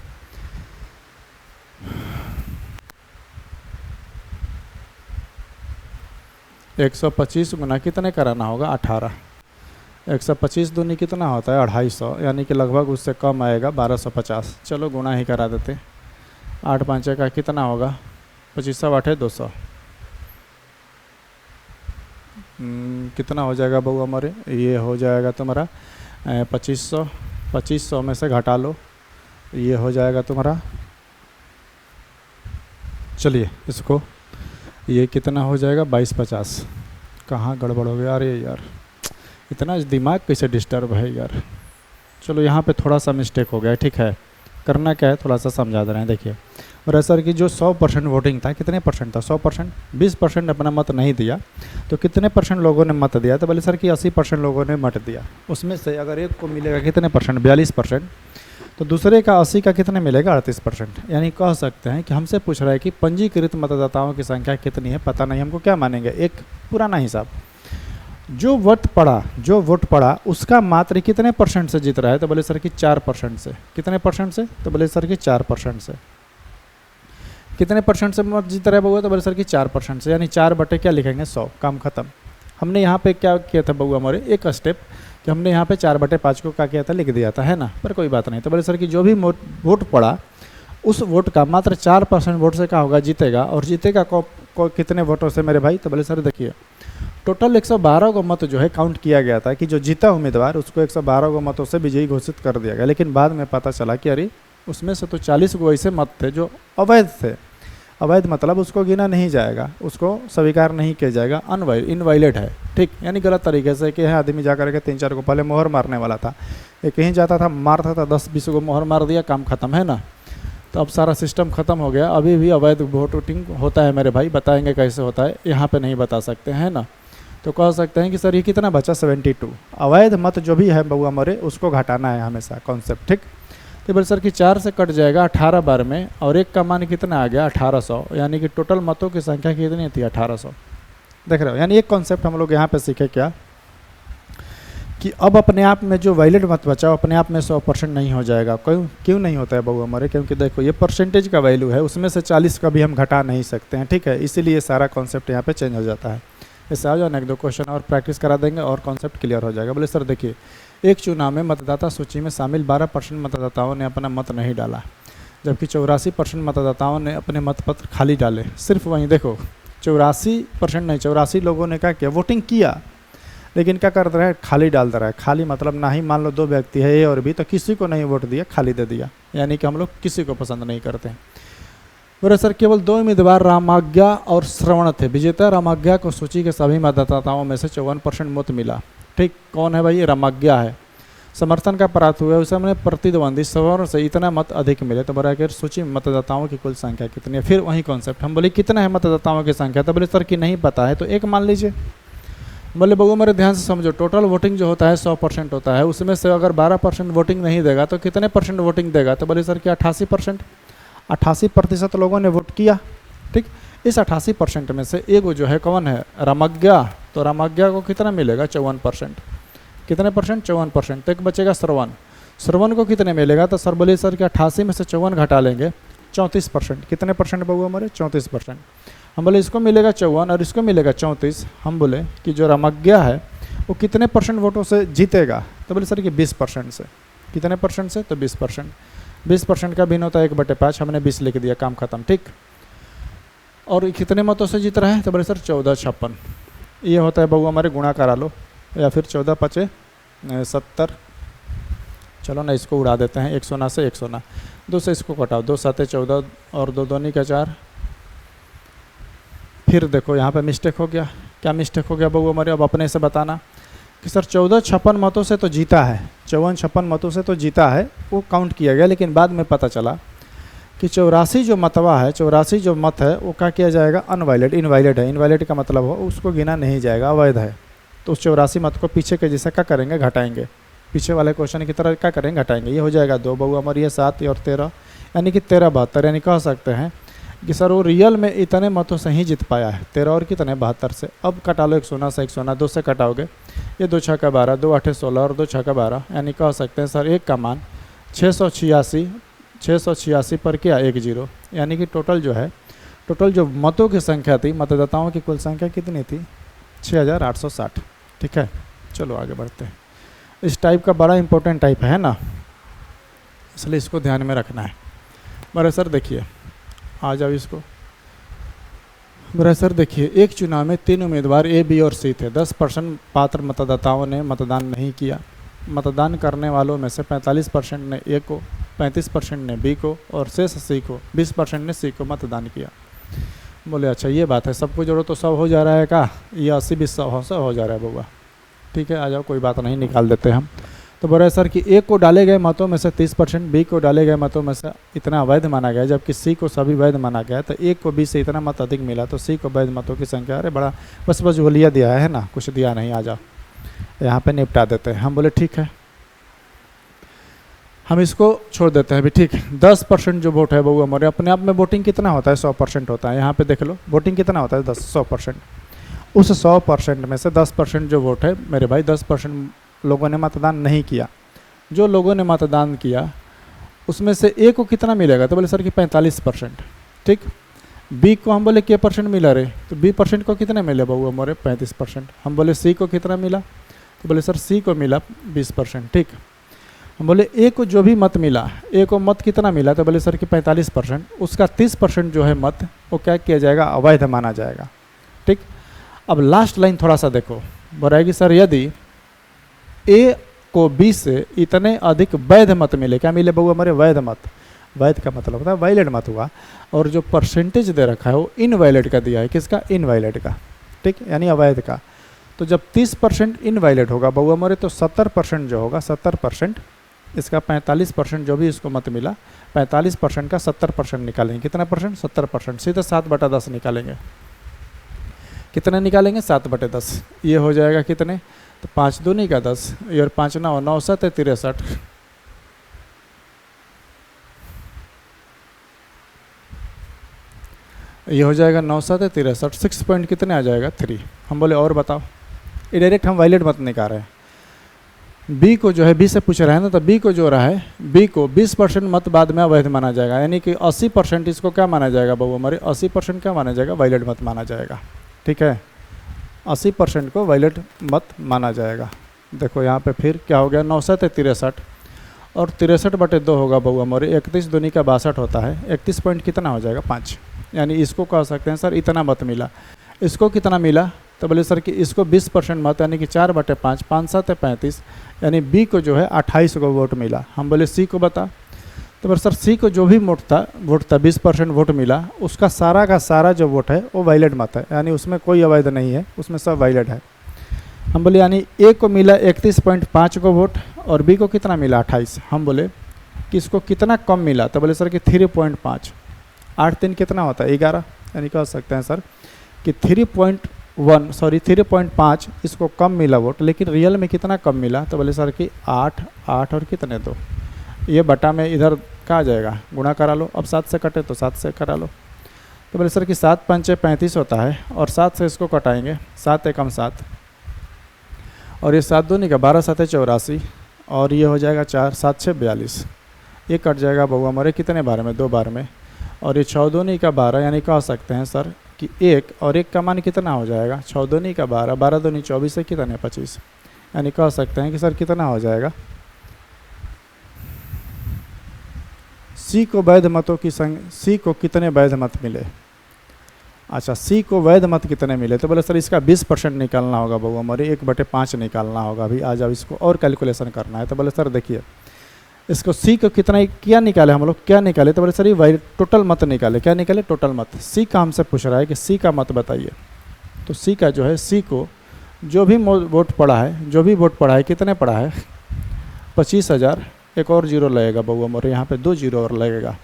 एक 125 गुना कितने कराना होगा? 18। 125 दूनी कितना होता है? 250, यानी कि लगभग उससे कम आएगा 1250। चलो गुना ही करा देते। 8 5 का कितना होगा? 25 8 200। कितना हो जाएगा बउआ हमारे? ये हो जाएगा तुम्हारा 2500। 2500 में से घटा लो, ये हो जाएगा तुम्हारा, चलिए इसको, ये कितना हो जाएगा? 2250। कहाँ गड़बड़ हो गया? अरे यार इतना दिमाग कैसे डिस्टर्ब है यार। चलो यहाँ पे थोड़ा सा मिस्टेक हो गया, ठीक है। करना क्या है, थोड़ा सा समझा दे रहे हैं। देखिए और सर कि जो 100% वोटिंग था, कितने परसेंट था? 100%। 20% अपना मत नहीं दिया तो कितने परसेंट लोगों ने मत दिया? तो बोले सर कि 80% लोगों ने मत दिया। उसमें से अगर एक को मिलेगा कितने परसेंट? 42%। तो दूसरे का 80 का कितने मिलेगा? 38%। यानी कह सकते हैं कि हमसे पूछ रहा है कि पंजीकृत मतदाताओं की संख्या कितनी है, पता नहीं, हमको क्या मानेंगे? एक पुराना हिसाब, जो वोट पड़ा उसका मात्र कितने परसेंट से जीत रहा है? तो बोले सर कि 4% से। कितने परसेंट से? तो बोले सर कि 4% से। कितने परसेंट से मत जीत रहा है बउआ? तो बोले सर कि 4% से, यानी 4 बटे क्या लिखेंगे? 100। काम खत्म। हमने यहाँ पे क्या किया था बउआ हमारे? एक स्टेप कि हमने यहाँ पे 4/5 को क्या किया था? लिख दिया था, है ना, पर कोई बात नहीं। तो बोले सर कि जो भी वोट पड़ा उस वोट का मात्र 4% वोट से क्या होगा? जीतेगा। और जीतेगा को कितने वोटों से मेरे भाई? तो बोले सर देखिए टोटल 112 को मत जो है काउंट किया गया था कि जो जीता उम्मीदवार उसको 112 को मतों से विजयी घोषित कर दिया गया। लेकिन बाद में पता चला कि अरे उसमें से तो 40 को ऐसे मत थे जो अवैध थे। अवैध मतलब उसको गिना नहीं जाएगा, उसको स्वीकार नहीं किया जाएगा, इनवाइलेट है, ठीक। यानी गलत तरीके से कि आदमी जा करके 3-4 को पहले मोहर मारने वाला था, ये कहीं जाता था मारता था 10-20 को मोहर मार दिया, काम खत्म, है ना। तो अब सारा सिस्टम ख़त्म हो गया। अभी भी अवैध वोटिंग होता है मेरे भाई, बताएंगे कैसे होता है, यहाँ पे नहीं बता सकते हैं ना। तो कह सकते हैं कि सर ये कितना बचा 72। अवैध मत जो भी है बउआ मरे उसको घटाना है हमेशा कॉन्सेप्ट, ठीक। तो बोले सर कि 4 से कट जाएगा 18 बार में, और 1 का मान कितना आ गया 1800, यानी कि टोटल मतों की संख्या कितनी थी 1800। देख रहे हो, यानी एक कॉन्सेप्ट हम लोग यहाँ पे सीखे क्या, कि अब अपने आप में जो वैलिड मत बचा अपने आप में 100% नहीं हो जाएगा। क्यों नहीं होता है बउआ हमारे, क्योंकि देखो ये परसेंटेज का वैल्यू है, उसमें से 40 का भी हम घटा नहीं सकते हैं, ठीक है। इसीलिए सारा कॉन्सेप्ट यहाँ पे चेंज हो जाता है। इससे आ जाओ ना, 1-2 क्वेश्चन और प्रैक्टिस करा देंगे और कॉन्सेप्ट क्लियर हो जाएगा। बोले सर देखिए, एक चुनाव में मतदाता सूची में शामिल 12% मतदाताओं ने अपना मत नहीं डाला, जबकि 84% मतदाताओं ने अपने मतपत्र खाली डाले। सिर्फ वहीं देखो 84% नहीं, 84 लोगों ने क्या किया, वोटिंग किया, लेकिन क्या कर रहा है, खाली डाल रहा है। खाली मतलब ना ही, मान लो 2 व्यक्ति है ए और बी, तो किसी को नहीं वोट दिया, खाली दे दिया, यानी कि हम लोग किसी को पसंद नहीं करते हैं। बोले सर केवल 2 उम्मीदवार रामाज्ञा और श्रवण थे। विजेता रामाज्ञा को सूची के सभी मतदाताओं में से 54% मत मिला, ठीक। कौन है भाई, रामाज्ञा है। समर्थन का प्राप्त हुआ, उस समय प्रतिद्वंदी श्रवण से इतना मत अधिक मिले। तो बोला कि सूची में मतदाताओं की कुल संख्या कितनी है। फिर वही कॉन्सेप्ट, हम बोले कितना है मतदाताओं की संख्या, तो बोले सर कि नहीं पता है, तो 1 मान लीजिए। बोले बगो मेरे ध्यान से समझो, टोटल वोटिंग जो होता है 100% होता है, उसमें से अगर 12% वोटिंग नहीं देगा तो कितने परसेंट वोटिंग देगा, तो बोले सर कि 88%। 88% लोगों ने वोट किया, ठीक। इस 88% में से एगो जो है कौन है, रामाज्ञा, तो रामाज्ञा को कितना मिलेगा 54%। कितने परसेंट, 54%। तो एक बचेगा श्रवण, श्रवण को कितने मिलेगा, तो सर बोले सर कि 88 में से 54 घटा लेंगे 34%। कितने परसेंट बउआ हमारे, 34%। हम बोले इसको मिलेगा 54 और इसको मिलेगा 34। हम बोले कि जो रामाज्ञा है वो कितने परसेंट वोटों से जीतेगा, तो बोले सर कि 20% से। कितने परसेंट से, तो 20%। 20% का भिन्न होता है 1/5, हमने 20 लिख दिया, काम खत्म, ठीक। और कितने मतों से जीत रहा है, तो बोले सर 1456। ये होता है बउआ हमारे, गुणा करा लो, या फिर 14×5 = 70। चलो ना इसको उड़ा देते हैं, 100 से 100, 2 से इसको कटाओ, 2 7 14 और 2 दूनी का 4। फिर देखो यहाँ पे मिस्टेक हो गया। क्या मिस्टेक हो गया बउआ हमारे, अब अपने से बताना कि सर 1456 मतों से तो जीता है, 54-56 मतों से तो जीता है, वो काउंट किया गया। लेकिन बाद में पता चला कि 84 जो मतवा है, 84 जो मत है वो क्या किया जाएगा, अनवैलिड, इनवैलिड है। इनवैलिड का मतलब हो उसको गिना नहीं जाएगा, अवैध है। तो उस 84 मत को पीछे के जैसा क्या करेंगे, घटाएंगे। पीछे वाले क्वेश्चन की तरह क्या करेंगे, घटाएंगे। ये हो जाएगा 2 बउआ हमारे, ये 7 और 13, यानी कि 13-72। यानी कह सकते हैं कि सर वो रियल में इतने मतों से ही जीत पाया है, 13 और कितने 72 से। अब कटा लो 100 से 100, 2 से कटाओगे, ये 2 6 12, 2 8 16 और 2 6 12, यानी कह सकते हैं सर 1 का मान 686 पर क्या 10, यानी कि टोटल जो है, टोटल जो मतों की संख्या थी, मतदाताओं की कुल संख्या कितनी थी, 6860, ठीक है। चलो आगे बढ़ते हैं। इस टाइप का बड़ा इंपॉर्टेंट टाइप है ना, इसलिए इसको ध्यान में रखना है। बड़े सर देखिए, आ जाओ इसको। बड़े सर देखिए, एक चुनाव में 3 उम्मीदवार ए, बी और सी थे। 10% पात्र मतदाताओं ने मतदान नहीं किया। मतदान करने वालों में से 45% ने ए को, 35% ने बी को और शेष सी को, 20% ने सी को मतदान किया। बोले अच्छा ये बात है, सबको जोड़ो तो 100 हो जा रहा है का, ये 80-20 100 हो जा रहा है बउआ, ठीक है। आ जाओ, कोई बात नहीं, निकाल देते हम। तो बोल रहे सर कि ए को डाले गए मतों में से 30%, बी को डाले गए मतों में से इतना वैध माना गया, जबकि सी को सभी वैध माना गया। तो ए को बी से इतना मत अधिक मिला, तो सी को वैध मतों की संख्या, अरे बड़ा बस गोलियाँ दिया है ना, कुछ दिया नहीं। आ जाओ यहाँ पे निपटा देते हैं। हम बोले ठीक है, हम इसको छोड़ देते हैं अभी, ठीक। 10% जो वोट है बउआ हमारे, अपने आप में वोटिंग कितना होता है, 100% होता है। यहाँ पे देख लो वोटिंग कितना होता है, 100%। उस 100% में से 10% जो वोट है मेरे भाई, 10% लोगों ने मतदान नहीं किया। जो लोगों ने मतदान किया उसमें से ए को कितना मिलेगा, तो बोले सर कि 45%, ठीक। बी को हम बोले क्या परसेंट मिला रे, तो बी परसेंट को कितना मिले बउआ हमारे, 35%। हम बोले सी को कितना मिला, तो बोले सर सी को मिला 20%, ठीक। हम बोले ए को जो भी मत मिला, ए को मत कितना मिला, तो बोले सर कि 45%। उसका 30% जो है मत वो क्या किया जाएगा, अवैध माना जाएगा, ठीक। अब लास्ट लाइन थोड़ा सा देखो, बोलेगी सर यदि ए को बी से इतने अधिक वैध मत मिले, क्या मिले बउआ हमारे, वैध मत। वैध का मतलब होता है वैलिड मत हुआ। और जो परसेंटेज दे रखा है वो इनवैलिड का दिया है, किसका? इनवैलिड का, ठीक, यानी अवैध का। तो जब 30% इनवैलिड होगा बउआ मोरे, तो 70% जो होगा 70%, इसका 45% जो भी इसको मत मिला, 45% का 70% निकालेंगे। कितना परसेंट? 70%। सीधा 7/10 निकालेंगे। कितना निकालेंगे? 7/10। ये हो जाएगा कितने? तो 5 दूनी का 10, ये और 5 9 9 7 63। ये हो जाएगा 9 7 63। 6 पॉइंट कितने आ जाएगा? 3। हम बोले और बताओ, ये डायरेक्ट हम वैलिड मत निकाल रहे हैं। बी को जो है, बी से पूछ रहे हैं ना, तो बी को जो रहा है, बी को 20% मत बाद में अवैध माना जाएगा, यानी कि 80% इसको क्या माना जाएगा बबू हमारे? 80% क्या माना जाएगा? वैलिड मत माना जाएगा, ठीक है। 80% को वैलिड मत माना जाएगा। देखो यहाँ पे फिर क्या हो गया? 9 7 63 और 63/2 होगा बबू हमारे, 31 दूनी का 62 होता है। 31 पॉइंट कितना हो जाएगा? 5। यानी इसको कह सकते हैं सर इतना मत मिला। इसको कितना मिला? तो बोले सर कि इसको 20% मत, यानी कि 4/5, 5 7 35, यानी बी को जो है 28 को वोट मिला। हम बोले सी को बता, तो बोले सर सी को जो भी वोट था 20% वोट मिला, उसका सारा का सारा जो वोट है वो वैलिड मत है, यानी उसमें कोई अवैध नहीं है, उसमें सब वैलिड है। हम बोले यानी ए को मिला 31.5 को वोट और बी को कितना मिला? 28। हम बोले कि इसको कितना कम मिला? तो बोले सर कि 3.5। 8 3 कितना होता है? 11। यानी कह सकते हैं सर कि 3.5 इसको कम मिला वोट, लेकिन रियल में कितना कम मिला? तो बोले सर कि 8 8 और कितने 2, ये बटा में इधर क्या आ जाएगा? गुणा करा लो। अब 7 से कटे तो 7 से करा लो। तो बोले सर कि 7 5 35 होता है और 7 से इसको कटाएंगे, 7 एकम 7 और ये 7 दूनी का 12 7 84 और ये हो जाएगा 4 7 6 42। ये कट जाएगा बउआ हमारे कितने बार में? 2 बार में। और ये 6 दूनी का 12, यानी कह सकते हैं सर कि 1 और 1 का मान कितना हो जाएगा? 6 दूनी का 12, 12 दूनी 24 से कितने? 25। यानी कह सकते हैं कि सर कितना हो जाएगा? सी को वैध मतों की संख्या, सी को कितने वैध मत मिले? अच्छा, सी को वैध मत कितने मिले? तो बोले सर इसका 20% निकालना होगा बउआ हमारे, 1/5 निकालना होगा। अभी आ जाओ, इसको और कैलकुलेशन करना है। तो बोले सर देखिए इसको सी को कितना क्या निकाले हम लोग? क्या निकाले? तो बोले सर ये टोटल मत निकाले। क्या निकाले? टोटल मत। सी का हमसे पूछ रहा है कि सी का मत बताइए। तो सी का जो है, सी को जो भी वोट पड़ा है, जो भी वोट पड़ा है, कितने पड़ा है? 25,000। एक और जीरो लगेगा बउआ मोरे, यहाँ पे 2 जीरो और लगेगा।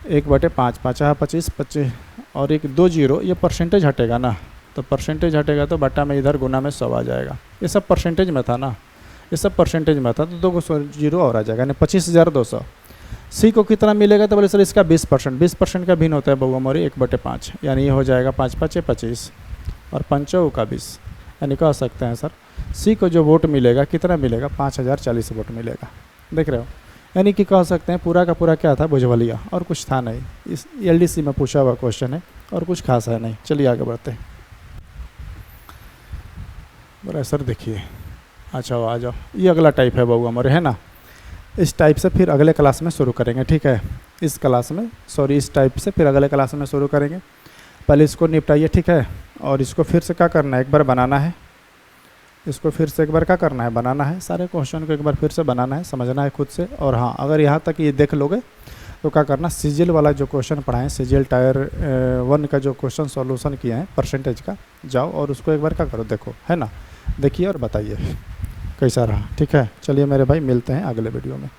1/5 5 25 25 और एक 2 जीरो, ये परसेंटेज हटेगा ना, तो परसेंटेज हटेगा तो बटा में इधर गुना में 100 आ जाएगा। ये सब परसेंटेज में था ना, ये सब परसेंटेज में था, तो 2 जीरो और आ जाएगा, यानी 25,200। सी को कितना मिलेगा? तो बोले सर इसका 20%। 20% का भिन्न होता है बउआ मोरे 1/5, यानी ये हो जाएगा 5 5 25 और 5 का 20। यानी कह सकते हैं सर सी को जो वोट मिलेगा कितना मिलेगा? 5040 वोट मिलेगा। देख रहे हो, यानी कि कह सकते हैं पूरा का पूरा क्या था? बुझवलिया, और कुछ था नहीं। इस LDC में पूछा हुआ क्वेश्चन है और कुछ खास है नहीं। चलिए आगे बढ़ते हैं। बड़ा सर देखिए, अच्छा आ जाओ, ये अगला टाइप है बउआ हमारे, है ना। इस टाइप से फिर अगले क्लास में शुरू करेंगे, ठीक है। इस क्लास में इस टाइप से फिर अगले क्लास में शुरू करेंगे। पहले इसको निपटाइए, ठीक है। और इसको फिर से क्या करना है? एक बार बनाना है। इसको फिर से एक बार क्या करना है? बनाना है। सारे क्वेश्चन को एक बार फिर से बनाना है, समझना है खुद से। और हाँ, अगर यहाँ तक ये देख लोगे तो क्या करना, सीजीएल वाला जो क्वेश्चन पढ़ाएं, सीजीएल टायर 1 का जो क्वेश्चन सॉल्यूशन किए हैं परसेंटेज का, जाओ और उसको एक बार क्या करो, देखो, है ना। देखिए और बताइए कैसा रहा, ठीक है। चलिए मेरे भाई, मिलते हैं अगले वीडियो में।